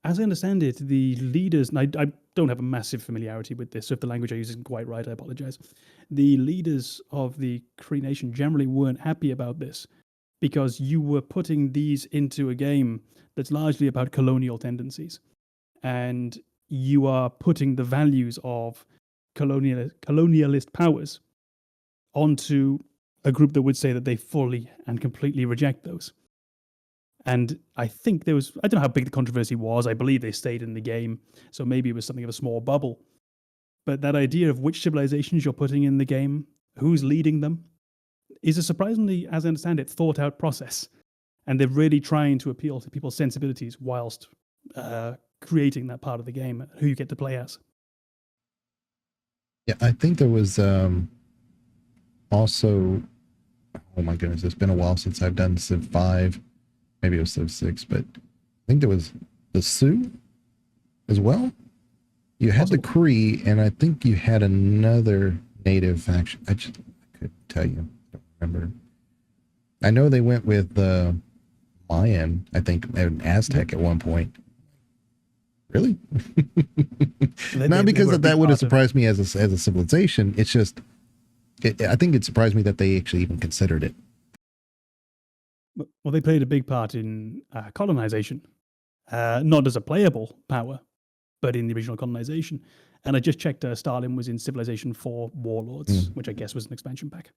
as I understand it, the leaders, and I don't have a massive familiarity with this, so if the language I use isn't quite right, I apologize. The leaders of the Cree nation generally weren't happy about this, because you were putting these into a game that's largely about colonial tendencies. And you are putting the values of colonialist powers onto a group that would say that they fully and completely reject those. And I think I don't know how big the controversy was. I believe they stayed in the game, so maybe it was something of a small bubble. But that idea of which civilizations you're putting in the game, who's leading them, is a surprisingly, as I understand it, thought out process. And they're really trying to appeal to people's sensibilities whilst creating that part of the game, who you get to play as. Yeah, I think there was also, oh my goodness, it's been a while since I've done Civ 5. Maybe it was Civ 6, but I think there was the Sioux as well. You had the Cree, and I think you had another native faction. I couldn't tell you. I don't remember. I know they went with Mayan, I think, and Aztec at one point. Really? Not because that would have surprised me as a civilization. It's just, I think it surprised me that they actually even considered it. Well, they played a big part in colonization, not as a playable power, but in the original colonization. And I just checked, Stalin was in Civilization 4 Warlords, which I guess was an expansion pack.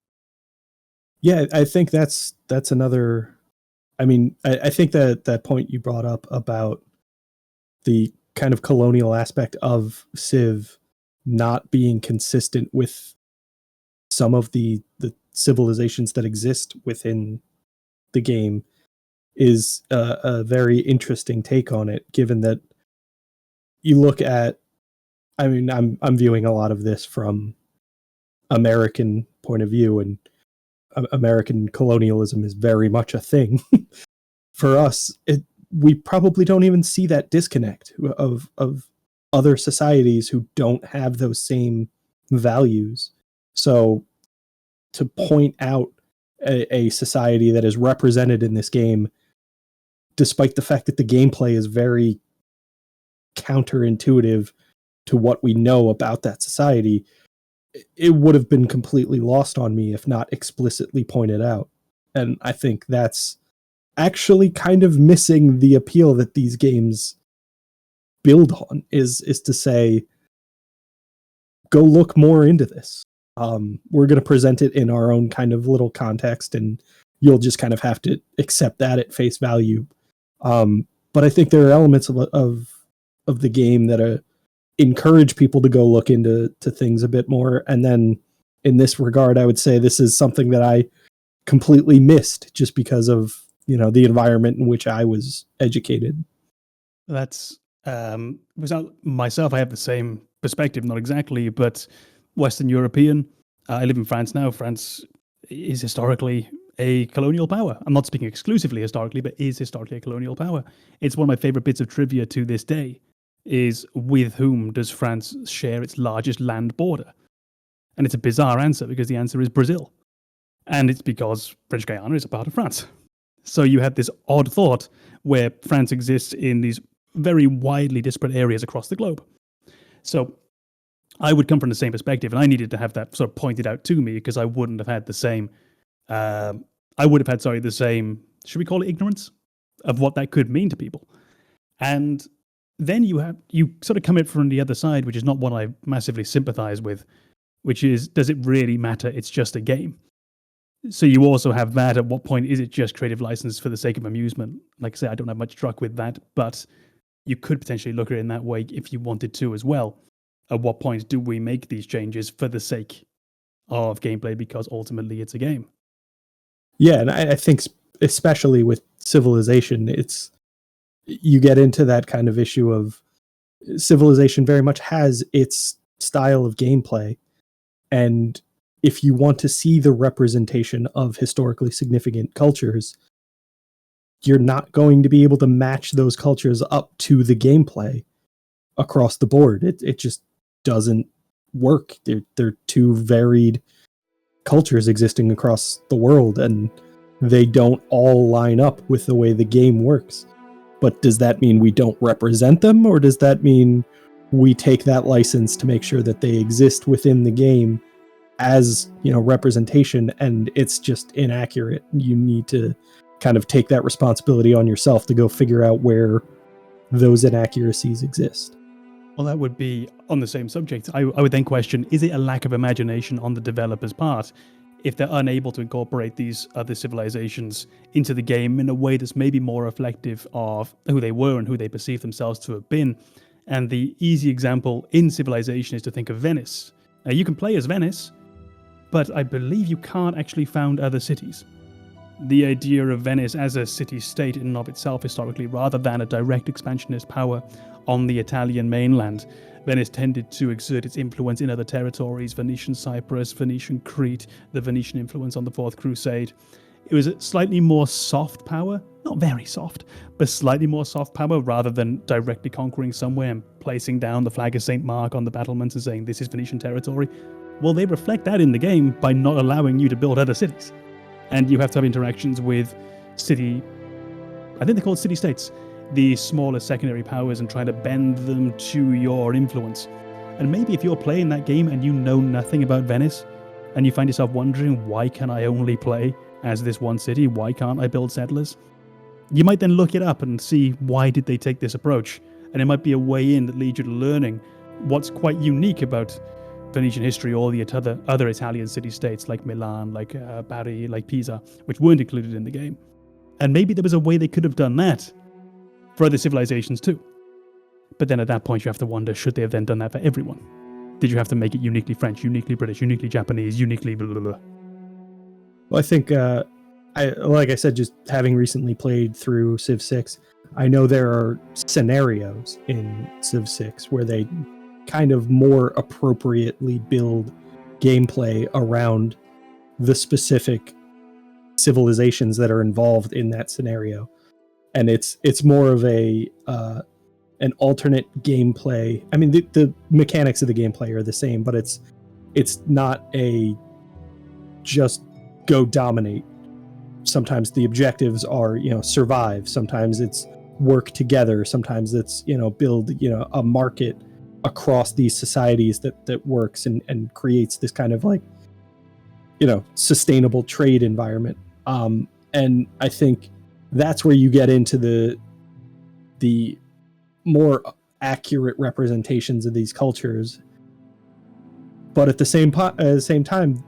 Yeah, I think that's another. I mean, I think that point you brought up about the kind of colonial aspect of Civ not being consistent with some of the civilizations that exist within the game is a very interesting take on it, given that you look at, I mean, I'm viewing a lot of this from American point of view, and American colonialism is very much a thing. For us, we probably don't even see that disconnect of other societies who don't have those same values. So to point out a society that is represented in this game, despite the fact that the gameplay is very counterintuitive to what we know about that society, it would have been completely lost on me if not explicitly pointed out. And I think that's actually kind of missing the appeal that these games build on, is to say, go look more into this. We're going to present it in our own kind of little context, and you'll just kind of have to accept that at face value. But I think there are elements of the game that encourage people to go look into things a bit more. And then in this regard, I would say this is something that I completely missed just because of, the environment in which I was educated. That's myself. I have the same perspective, not exactly, but Western European. I live in France now. France is historically a colonial power. I'm not speaking exclusively historically, but is historically a colonial power. It's one of my favorite bits of trivia to this day, is with whom does France share its largest land border? And it's a bizarre answer because the answer is Brazil. And it's because French Guiana is a part of France. So you have this odd thought where France exists in these very widely disparate areas across the globe. So I would come from the same perspective, and I needed to have that sort of pointed out to me because I wouldn't have had the same, the same, should we call it ignorance of what that could mean to people. And then you sort of come in from the other side, which is not what I massively sympathize with, which is, does it really matter? It's just a game. So you also have that. At what point is it just creative license for the sake of amusement? Like I say, I don't have much truck with that, but you could potentially look at it in that way if you wanted to as well. At what point do we make these changes for the sake of gameplay? Because ultimately it's a game. Yeah, and I think especially with Civilization, you get into that kind of issue of Civilization very much has its style of gameplay. And if you want to see the representation of historically significant cultures, you're not going to be able to match those cultures up to the gameplay across the board. It just doesn't work. They're two varied cultures existing across the world, and they don't all line up with the way the game works. But does that mean we don't represent them, or does that mean we take that license to make sure that they exist within the game as, representation, and it's just inaccurate? You need to kind of take that responsibility on yourself to go figure out where those inaccuracies exist. Well, that would be on the same subject. I would then question, is it a lack of imagination on the developer's part if they're unable to incorporate these other civilizations into the game in a way that's maybe more reflective of who they were and who they perceive themselves to have been? And the easy example in Civilization is to think of Venice. Now, you can play as Venice, but I believe you can't actually found other cities. the idea of Venice as a city-state in and of itself historically, rather than a direct expansionist power on the Italian mainland. Venice tended to exert its influence in other territories, Venetian Cyprus, Venetian Crete, the Venetian influence on the Fourth Crusade. It was a slightly more soft power, not very soft, but slightly more soft power rather than directly conquering somewhere and placing down the flag of St. Mark on the battlements and saying this is Venetian territory. Well, they reflect that in the game by not allowing you to build other cities. And you have to have interactions with I think they're called city-states, the smaller secondary powers, and try to bend them to your influence. And maybe if you're playing that game and you know nothing about Venice, and you find yourself wondering, why can I only play as this one city? Why can't I build settlers? You might then look it up and see why did they take this approach. And it might be a way in that leads you to learning what's quite unique about Venetian history or the other Italian city-states like Milan, like Bari, like Pisa, which weren't included in the game. And maybe there was a way they could have done that for other civilizations too. But then at that point you have to wonder, should they have then done that for everyone? Did you have to make it uniquely French, uniquely British, uniquely Japanese, uniquely blah, blah, blah? Well, I think, like I said, just having recently played through Civ 6, I know there are scenarios in Civ 6 where they kind of more appropriately build gameplay around the specific civilizations that are involved in that scenario. And it's more of an alternate gameplay. I mean, the mechanics of the gameplay are the same, but it's not a just go dominate. Sometimes the objectives are, survive. Sometimes it's work together. Sometimes it's, build, a market across these societies that works and creates this kind of like, sustainable trade environment. And I think that's where you get into the more accurate representations of these cultures. But at the same time,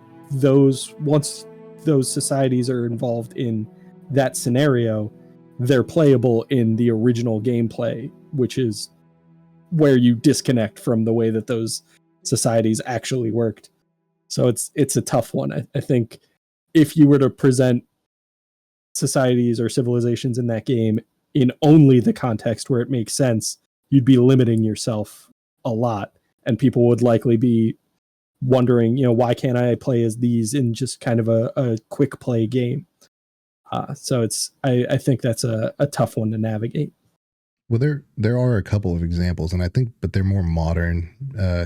once those societies are involved in that scenario, they're playable in the original gameplay, which is where you disconnect from the way that those societies actually worked. So it's a tough one. I think if you were to present societies or civilizations in that game in only the context where it makes sense, you'd be limiting yourself a lot, and people would likely be wondering, why can't I play as these in just kind of a quick play game? So I think that's a tough one to navigate. Well, there are a couple of examples, and I think, but they're more modern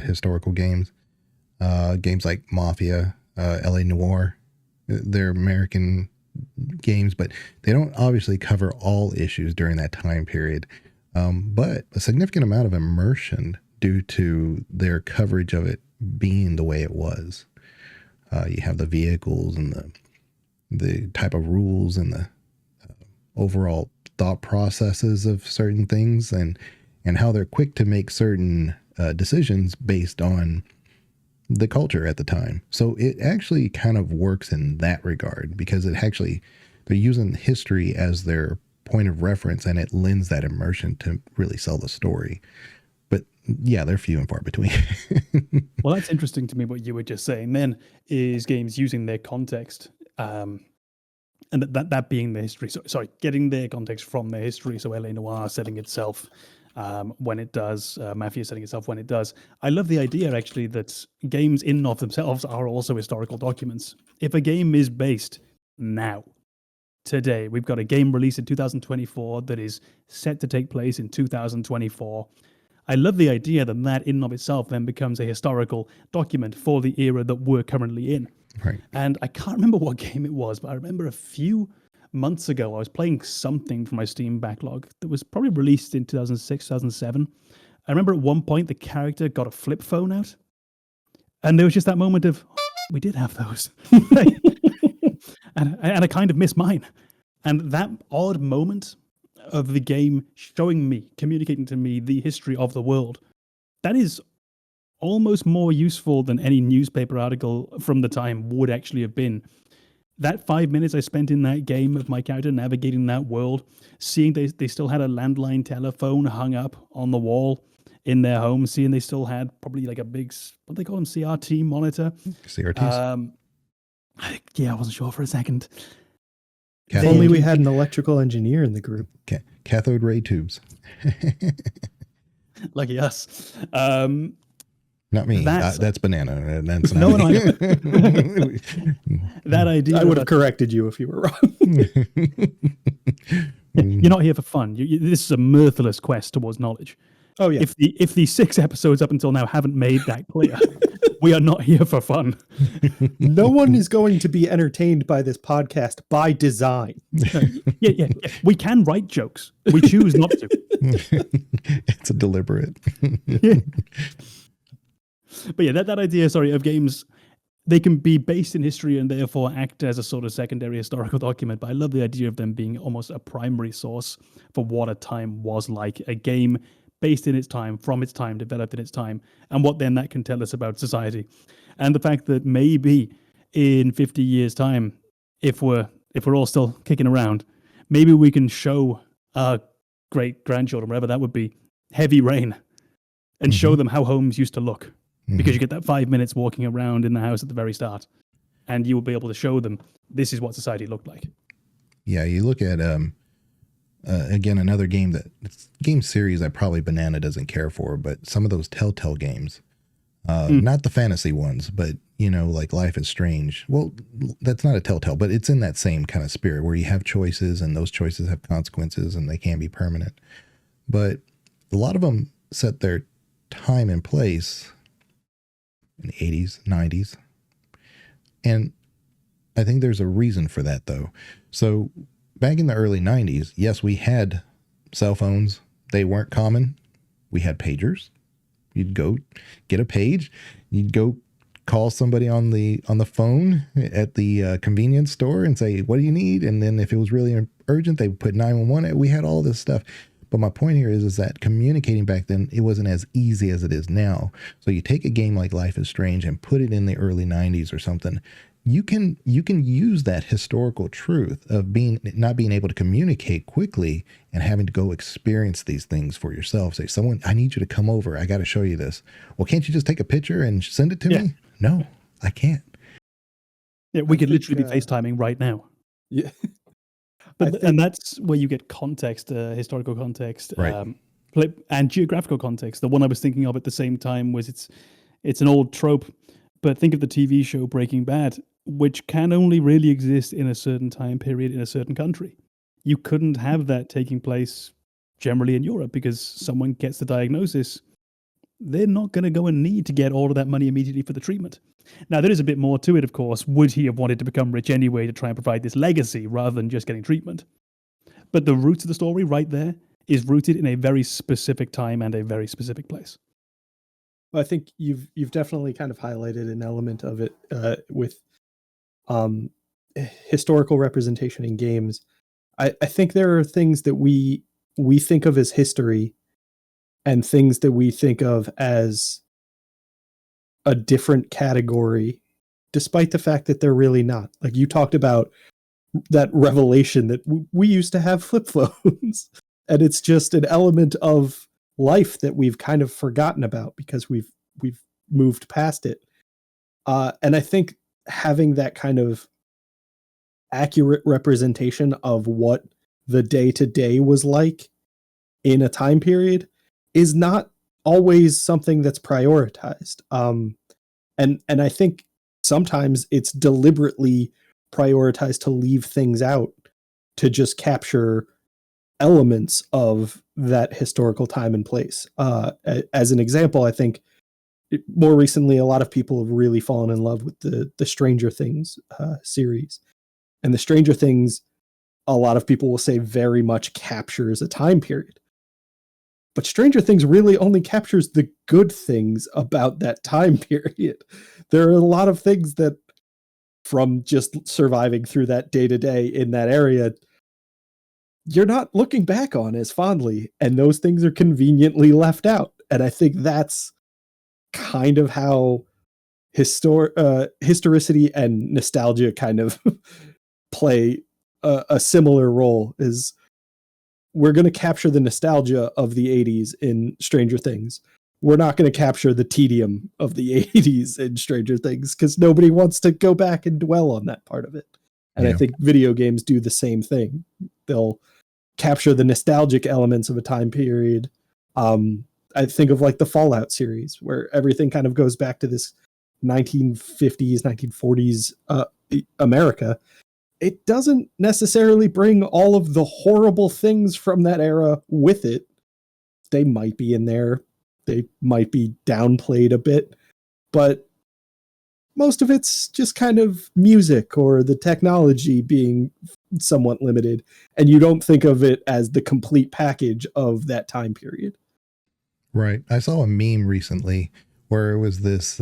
historical games. Games like Mafia, LA Noire. They're American games, but they don't obviously cover all issues during that time period. But a significant amount of immersion due to their coverage of it being the way it was. You have the vehicles and the type of rules and the overall thought processes of certain things, and how they're quick to make certain decisions based on the culture at the time. So it actually kind of works in that regard, because they're using history as their point of reference, and it lends that immersion to really sell the story. But yeah, they're few and far between. Well, that's interesting to me what you were just saying then, is games using their context, and that being the history. Sorry, getting their context from their history. So LA Noire setting itself when it does, Mafia setting itself when it does. I love the idea, actually, that games in and of themselves are also historical documents. If a game is based now, today, we've got a game released in 2024 that is set to take place in 2024. I love the idea that in and of itself then becomes a historical document for the era that we're currently in. Right. And I can't remember what game it was, but I remember a few months ago I was playing something from my Steam backlog that was probably released in 2006, 2007. I remember at one point the character got a flip phone out, and there was just that moment of, we did have those. and I kind of miss mine. And that odd moment of the game showing me, communicating to me the history of the world, that is almost more useful than any newspaper article from the time would actually have been. That 5 minutes I spent in that game of my character navigating that world, seeing they still had a landline telephone hung up on the wall in their home, seeing they still had probably like a big, what do they call them, CRT monitor? CRTs. Yeah, I wasn't sure for a second. If only we had an electrical engineer in the group. Cathode ray tubes. Lucky us. Not me. That's Banana. That's no, not no, me. I know. That idea. I would have corrected you if you were wrong. You're not here for fun. This is a mirthless quest towards knowledge. Oh yeah. If the 6 episodes up until now haven't made that clear, we are not here for fun. No one is going to be entertained by this podcast by design. Yeah. We can write jokes. We choose not to. It's a deliberate. Yeah. But yeah, that idea, of games, they can be based in history and therefore act as a sort of secondary historical document. But I love the idea of them being almost a primary source for what a time was like. A game based in its time, from its time, developed in its time, and what then that can tell us about society. And the fact that maybe in 50 years' time, if we're all still kicking around, maybe we can show our great-grandchildren, whatever that would be, heavy rain, and show them how homes used to look. Because you get that 5 minutes walking around in the house at the very start, and you will be able to show them this is what society looked like. Yeah, you look at again another game game series that probably Banana doesn't care for, but some of those Telltale games, not the fantasy ones, but like Life is Strange. Well, that's not a Telltale, but it's in that same kind of spirit where you have choices and those choices have consequences and they can be permanent. But a lot of them set their time and place in the 80s, 90s. And I think there's a reason for that, though. So back in the early 90s, yes, we had cell phones. They weren't common. We had pagers. You'd go get a page. You'd go call somebody on the phone at the convenience store and say, what do you need? And then if it was really urgent, they would put 911. We had all this stuff. But my point here is that communicating back then, it wasn't as easy as it is now. So you take a game like Life is Strange and put it in the early 90s or something. You can use that historical truth of not being able to communicate quickly and having to go experience these things for yourself. Say, I need you to come over. I got to show you this. Well, can't you just take a picture and send it to me? No, I can't. Yeah, we could literally be FaceTiming right now. Yeah. And that's where you get context, historical context, right. And geographical context. The one I was thinking of at the same time was it's an old trope, but think of the TV show Breaking Bad, which can only really exist in a certain time period in a certain country. You couldn't have that taking place generally in Europe because someone gets the diagnosis. They're not going to go and need to get all of that money immediately for the treatment. Now, there is a bit more to it, of course. Would he have wanted to become rich anyway to try and provide this legacy rather than just getting treatment? But the roots of the story right there is rooted in a very specific time and a very specific place. Well, I think you've definitely kind of highlighted an element of it with historical representation in games. I think there are things that we think of as history and things that we think of as a different category, despite the fact that they're really not. Like you talked about that revelation that we used to have flip phones, and it's just an element of life that we've kind of forgotten about because we've moved past it. And I think having that kind of accurate representation of what the day-to-day was like in a time period is not always something that's prioritized. And I think sometimes it's deliberately prioritized to leave things out to just capture elements of that historical time and place. As an example, I think more recently, a lot of people have really fallen in love with the Stranger Things series. And the Stranger Things, a lot of people will say very much captures a time period. But Stranger Things really only captures the good things about that time period. There are a lot of things that, from just surviving through that day-to-day in that area, you're not looking back on as fondly, and those things are conveniently left out. And I think that's kind of how historicity and nostalgia kind of play a similar role. Is we're going to capture the nostalgia of the 80s in Stranger Things. We're not going to capture the tedium of the 80s in Stranger Things because nobody wants to go back and dwell on that part of it. And I think video games do the same thing. They'll capture the nostalgic elements of a time period. I think of like the Fallout series, where everything kind of goes back to this 1950s, 1940s America. It doesn't necessarily bring all of the horrible things from that era with it. They might be in there. They might be downplayed a bit, but most of it's just kind of music or the technology being somewhat limited, and you don't think of it as the complete package of that time period. Right. I saw a meme recently where it was this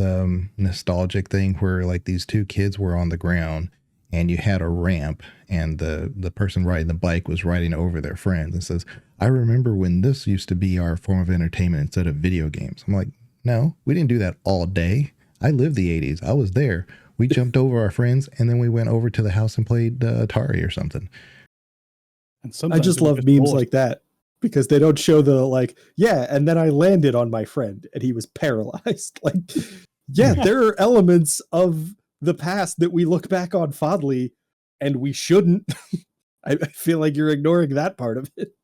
nostalgic thing where like these two kids were on the ground and you had a ramp and the person riding the bike was riding over their friends and says, I remember when this used to be our form of entertainment instead of video games. I'm like, no, we didn't do that all day. I lived the 80s. I was there. We jumped over our friends and then we went over to the house and played Atari or something. And I just love memes like that because they don't show the like, yeah, and then I landed on my friend and he was paralyzed. Like, yeah, there are elements of the past that we look back on fondly and we shouldn't. I feel like you're ignoring that part of it.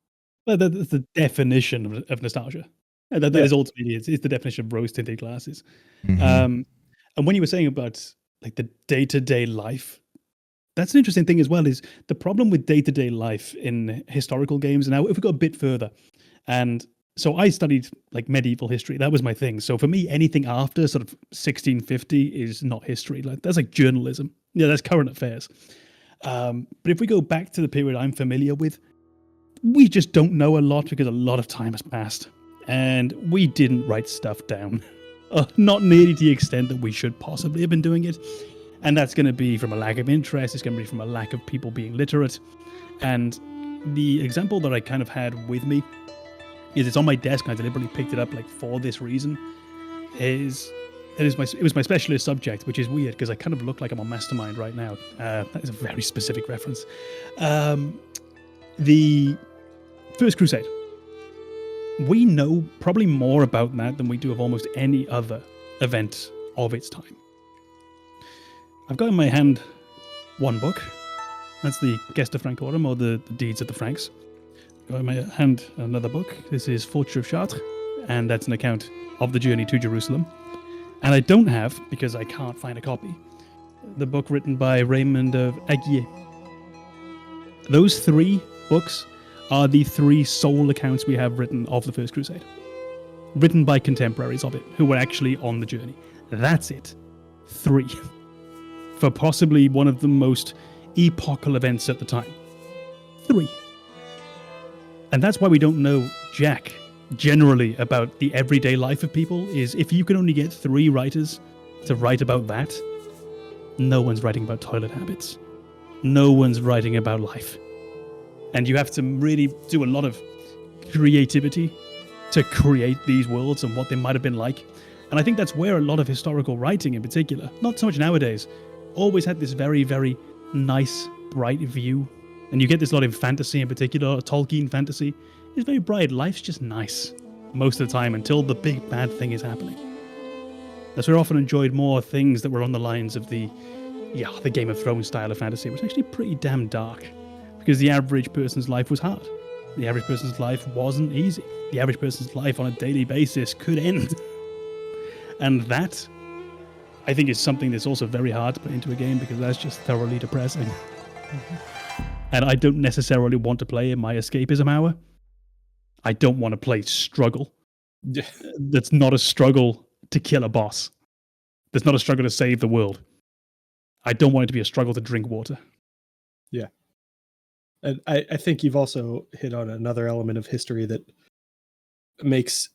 Well, that's the definition of nostalgia. And that is ultimately it's the definition of rose-tinted glasses. And when you were saying about like the day-to-day life, that's an interesting thing as well, is the problem with day-to-day life in historical games. Now, if we go a bit further, and so I studied like medieval history. That was my thing. So for me, anything after sort of 1650 is not history. Like that's like journalism. Yeah, that's current affairs. But if we go back to the period I'm familiar with, we just don't know a lot because a lot of time has passed. And we didn't write stuff down. Not nearly to the extent that we should possibly have been doing it. And that's going to be from a lack of interest. It's going to be from a lack of people being literate. And the example that I kind of had with me is it's on my desk. And I deliberately picked it up like for this reason. It was my specialist subject, which is weird because I kind of look like I'm on Mastermind right now. That is a very specific reference. The First Crusade. We know probably more about that than we do of almost any other event of its time. I've got in my hand one book. That's the Gesta Francorum, or the Deeds of the Franks. I've got in my hand another book. This is Fortune of Chartres, and that's an account of the journey to Jerusalem. And I don't have, because I can't find a copy, the book written by Raymond of Aguier. Those three books are the three sole accounts we have written of the First Crusade. Written by contemporaries of it, who were actually on the journey. That's it. 3. For possibly one of the most epochal events at the time. 3. And that's why we don't know jack generally about the everyday life of people, is if you can only get 3 writers to write about that, no one's writing about toilet habits. No one's writing about life. And you have to really do a lot of creativity to create these worlds and what they might have been like. And I think that's where a lot of historical writing in particular, not so much nowadays, always had this very, very nice, bright view. And you get this a lot in fantasy in particular, Tolkien fantasy. It's very bright. Life's just nice most of the time until the big bad thing is happening. That's where I often enjoyed more things that were on the lines of the Game of Thrones style of fantasy, which was actually pretty damn dark. Because the average person's life was hard. The average person's life wasn't easy. The average person's life on a daily basis could end. And that, I think, is something that's also very hard to put into a game because that's just thoroughly depressing. And I don't necessarily want to play in my escapism hour. I don't want to play struggle. That's not a struggle to kill a boss. That's not a struggle to save the world. I don't want it to be a struggle to drink water. Yeah. And I think you've also hit on another element of history that makes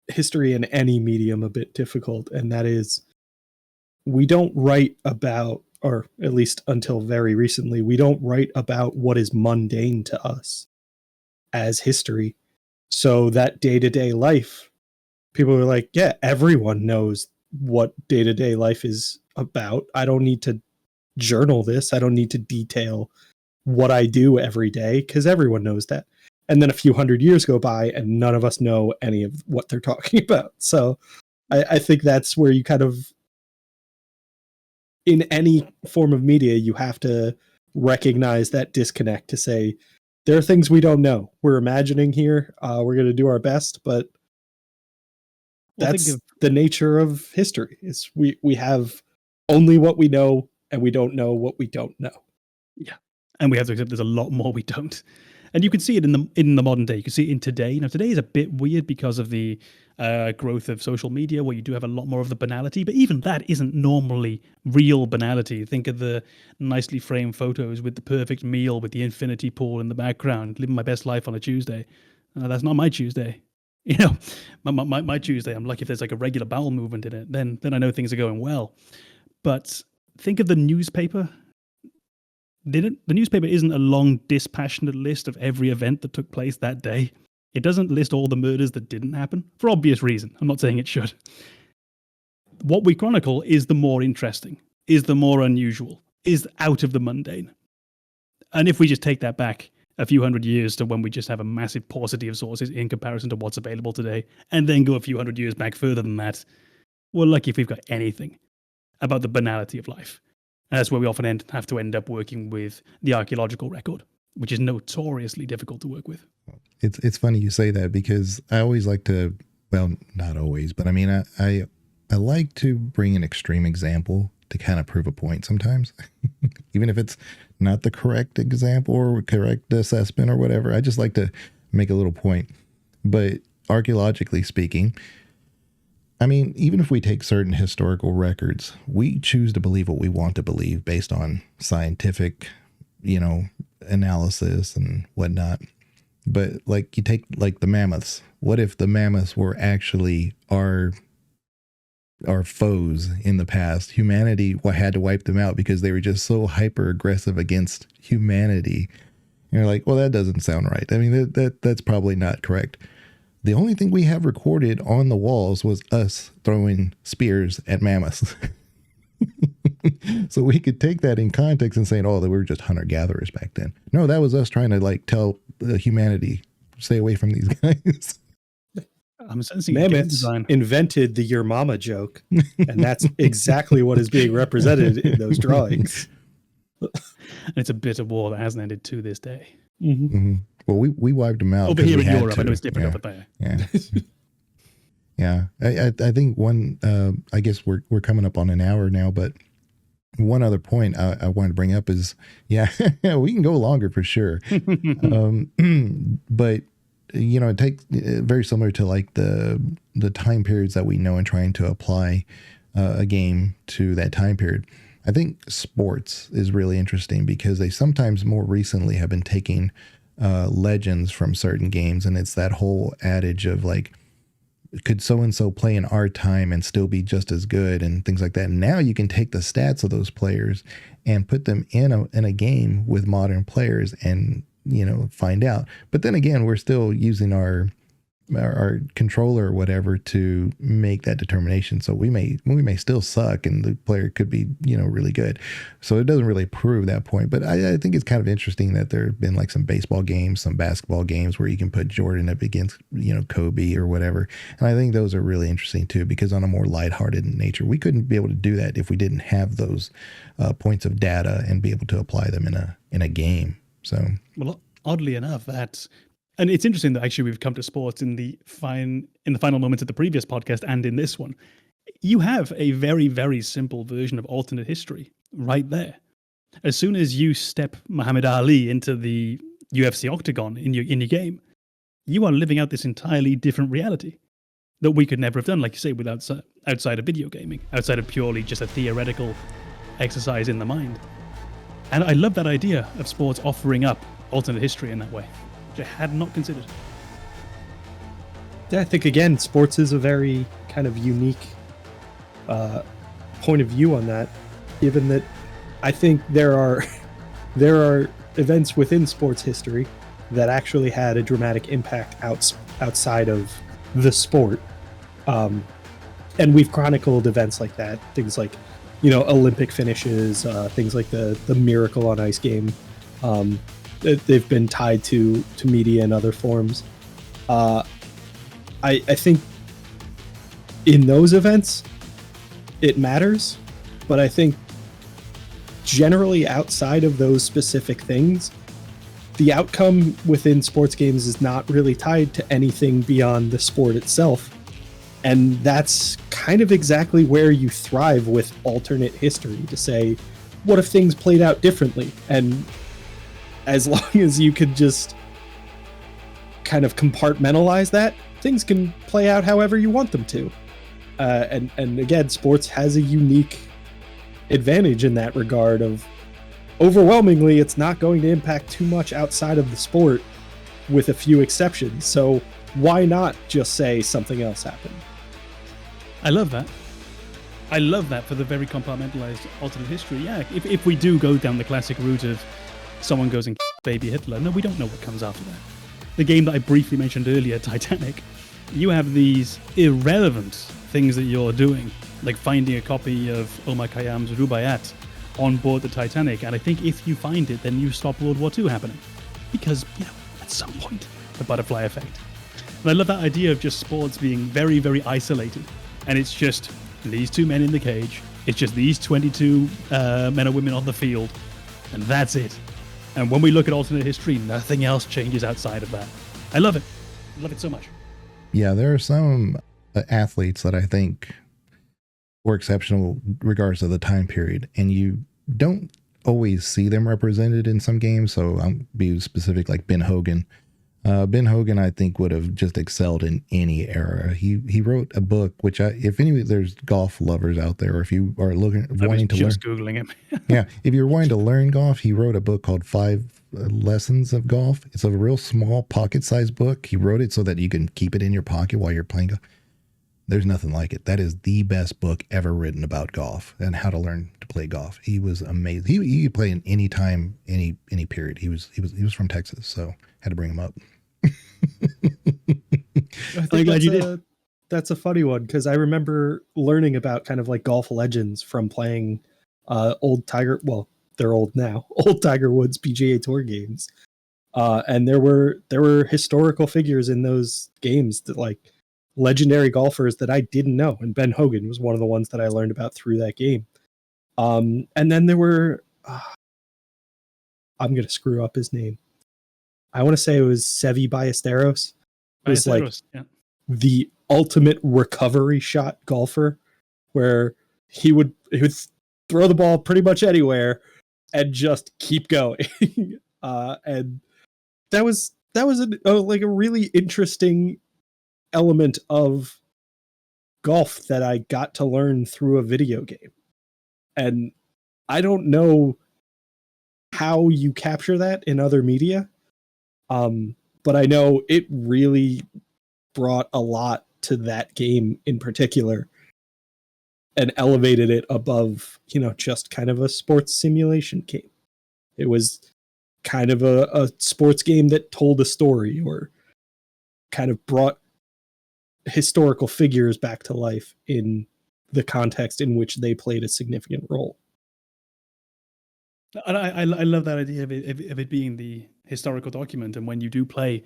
history in any medium a bit difficult, and that is we don't write about, or at least until very recently, we don't write about what is mundane to us as history. So that day-to-day life, people are like, yeah, everyone knows what day-to-day life is about. I don't need to journal this. I don't need to detail what I do every day because everyone knows that. And then a few hundred years go by and none of us know any of what they're talking about. So I think that's where you kind of, in any form of media, you have to recognize that disconnect to say, there are things we don't know. We're imagining here. We're going to do our best, but that's the nature of history. Is we have only what we know, and we don't know what we don't know. Yeah, and we have to accept there's a lot more we don't. And you can see it in the modern day. You can see it in today. You know, today is a bit weird because of the growth of social media, where you do have a lot more of the banality. But even that isn't normally real banality. Think of the nicely framed photos with the perfect meal, with the infinity pool in the background, living my best life on a Tuesday. That's not my Tuesday. You know, my Tuesday, I'm lucky if there's like a regular bowel movement in it. Then I know things are going well. But think of the newspaper. The newspaper isn't a long, dispassionate list of every event that took place that day. It doesn't list all the murders that didn't happen, for obvious reason. I'm not saying it should. What we chronicle is the more interesting, is the more unusual, is out of the mundane. And if we just take that back a few hundred years to when we just have a massive paucity of sources in comparison to what's available today, and then go a few hundred years back further than that, we're lucky if we've got anything about the banality of life. And that's where we often have to end up working with the archaeological record, which is notoriously difficult to work with. It's funny you say that, because I always like to, well, not always, but I mean, I like to bring an extreme example to kind of prove a point sometimes, even if it's not the correct example or correct assessment or whatever. I just like to make a little point. But archaeologically speaking, I mean, even if we take certain historical records, we choose to believe what we want to believe based on scientific, analysis and whatnot. But like, you take like the mammoths. What if the mammoths were actually our foes in the past? Humanity had to wipe them out because they were just so hyper aggressive against humanity. And you're like, well, that doesn't sound right. I mean, that's probably not correct. The only thing we have recorded on the walls was us throwing spears at mammoths. So we could take that in context and say, oh, they were just hunter-gatherers back then. No, that was us trying to like tell humanity, stay away from these guys. I'm sensing mammoths invented the your mama joke, and that's exactly what is being represented in those drawings. And it's a bitter war that hasn't ended to this day. Mm-hmm. Mm-hmm. Well, we wiped them out. Over here in Europe, I know it's different over there. Yeah. Yeah. I think one, I guess we're coming up on an hour now, but one other point I wanted to bring up is, we can go longer for sure. But, it takes very similar to like the time periods that we know and trying to apply a game to that time period. I think sports is really interesting because they sometimes more recently have been taking legends from certain games, and it's that whole adage of like, could so-and-so play in our time and still be just as good and things like that. And now you can take the stats of those players and put them in a game with modern players and, find out. But then again, we're still using our controller or whatever to make that determination. So we may still suck and the player could be, really good. So it doesn't really prove that point. But I think it's kind of interesting that there have been like some baseball games, some basketball games where you can put Jordan up against, Kobe or whatever. And I think those are really interesting too, because on a more lighthearted nature, we couldn't be able to do that if we didn't have those points of data and be able to apply them in a game. So, well, oddly enough, and it's interesting that actually we've come to sports in the final moments of the previous podcast and in this one. You have a very, very simple version of alternate history right there. As soon as you step Muhammad Ali into the UFC octagon in your game, you are living out this entirely different reality that we could never have done, like you say, outside of video gaming, outside of purely just a theoretical exercise in the mind. And I love that idea of sports offering up alternate history in that way, which I had not considered. Yeah, I think, again, sports is a very kind of unique point of view on that, given that I think there are events within sports history that actually had a dramatic impact outside of the sport. And we've chronicled events like that, things like, Olympic finishes, things like the Miracle on Ice game. They've been tied to media and other forms. I think in those events, it matters, but I think generally outside of those specific things, the outcome within sports games is not really tied to anything beyond the sport itself. And that's kind of exactly where you thrive with alternate history, to say, what if things played out differently? And as long as you could just kind of compartmentalize that, things can play out however you want them to. And again, sports has a unique advantage in that regard of, overwhelmingly, it's not going to impact too much outside of the sport, with a few exceptions. So why not just say something else happened? I love that. I love that for the very compartmentalized alternate history. Yeah, if we do go down the classic route of someone goes and baby Hitler, no, we don't know what comes after that. The game that I briefly mentioned earlier, Titanic, you have these irrelevant things that you're doing, like finding a copy of Omar Khayyam's Rubaiyat on board the Titanic, and I think if you find it, then you stop World War II happening. Because, at some point, the butterfly effect. And I love that idea of just sports being very, very isolated. And it's just these two men in the cage. It's just these 22 men or women on the field. And that's it. And when we look at alternate history, nothing else changes outside of that. I love it. I love it so much. Yeah, there are some athletes that I think were exceptional regards to the time period, and you don't always see them represented in some games. So I'll be specific, like Ben Hogan. Ben Hogan, I think, would have just excelled in any era. He wrote a book, which there's golf lovers out there, or if you are wanting to learn, Googling him. yeah, if you're wanting to learn golf, he wrote a book called 5 Lessons of Golf. It's a real small pocket-sized book. He wrote it so that you can keep it in your pocket while you're playing golf. There's nothing like it. That is the best book ever written about golf and how to learn to play golf. He was amazing. He could play in any time, any period. He was from Texas, so had to bring him up. I think that's a funny one, because I remember learning about kind of like golf legends from playing old Tiger Woods PGA Tour games, and there were historical figures in those games that, like, legendary golfers that I didn't know, and Ben Hogan was one of the ones that I learned about through that game. And then there were I'm gonna screw up his name. I want to say it was Seve Ballesteros. It was like the ultimate recovery shot golfer, where he would throw the ball pretty much anywhere and just keep going. And that was a really interesting element of golf that I got to learn through a video game. And I don't know how you capture that in other media. But I know it really brought a lot to that game in particular and elevated it above, just kind of a sports simulation game. It was kind of a sports game that told a story, or kind of brought historical figures back to life in the context in which they played a significant role. And I love that idea of it being the historical document. And when you do play,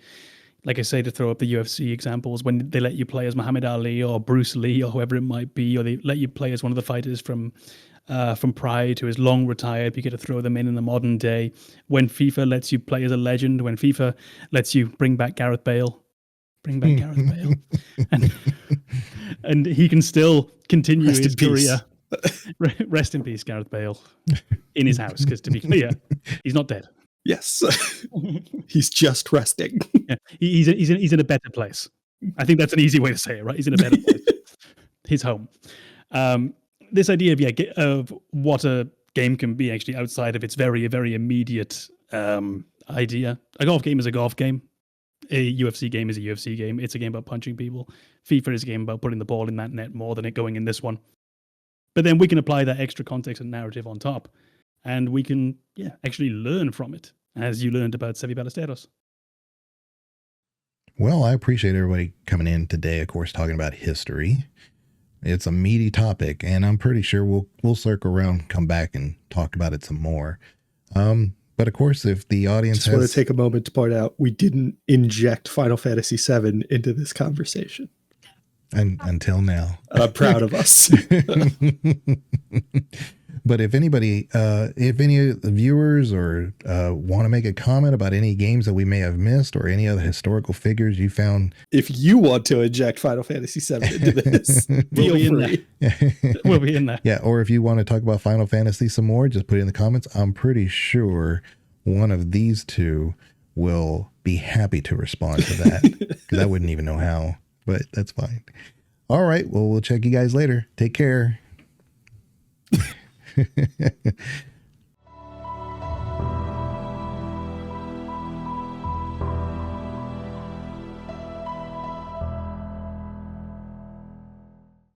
like I say, to throw up the UFC examples, when they let you play as Muhammad Ali or Bruce Lee or whoever it might be, or they let you play as one of the fighters from Pride who is long retired, you get to throw them in the modern day. When FIFA lets you play as a legend, when FIFA lets you bring back Gareth Bale, and he can still continue his career. Rest in peace, Gareth Bale, in his house, because to be clear, he's not dead. Yes. He's just resting. Yeah. He's in a better place. I think that's an easy way to say it, right? He's in a better place. His home. This idea of what a game can be actually outside of its very, very immediate idea. A golf game is a golf game. A UFC game is a UFC game. It's a game about punching people. FIFA is a game about putting the ball in that net more than it going in this one. But then we can apply that extra context and narrative on top, and we can actually learn from it, as you learned about Seve Ballesteros. Well, I appreciate everybody coming in today, of course, talking about history. It's a meaty topic, and I'm pretty sure we'll circle around, come back, and talk about it some more. But of course, if the audience want to take a moment to point out, we didn't inject Final Fantasy VII into this conversation. And until now. I'm proud of us. But if anybody, if any of the viewers or want to make a comment about any games that we may have missed or any other historical figures you found, If you want to inject Final Fantasy VII into this, We'll be feel in free. We'll be in there. yeah, or if you want to talk about Final Fantasy some more, just put it in the comments. I'm pretty sure one of these two will be happy to respond to that because I wouldn't even know how, but that's fine. All right. Well, we'll check you guys later. Take care.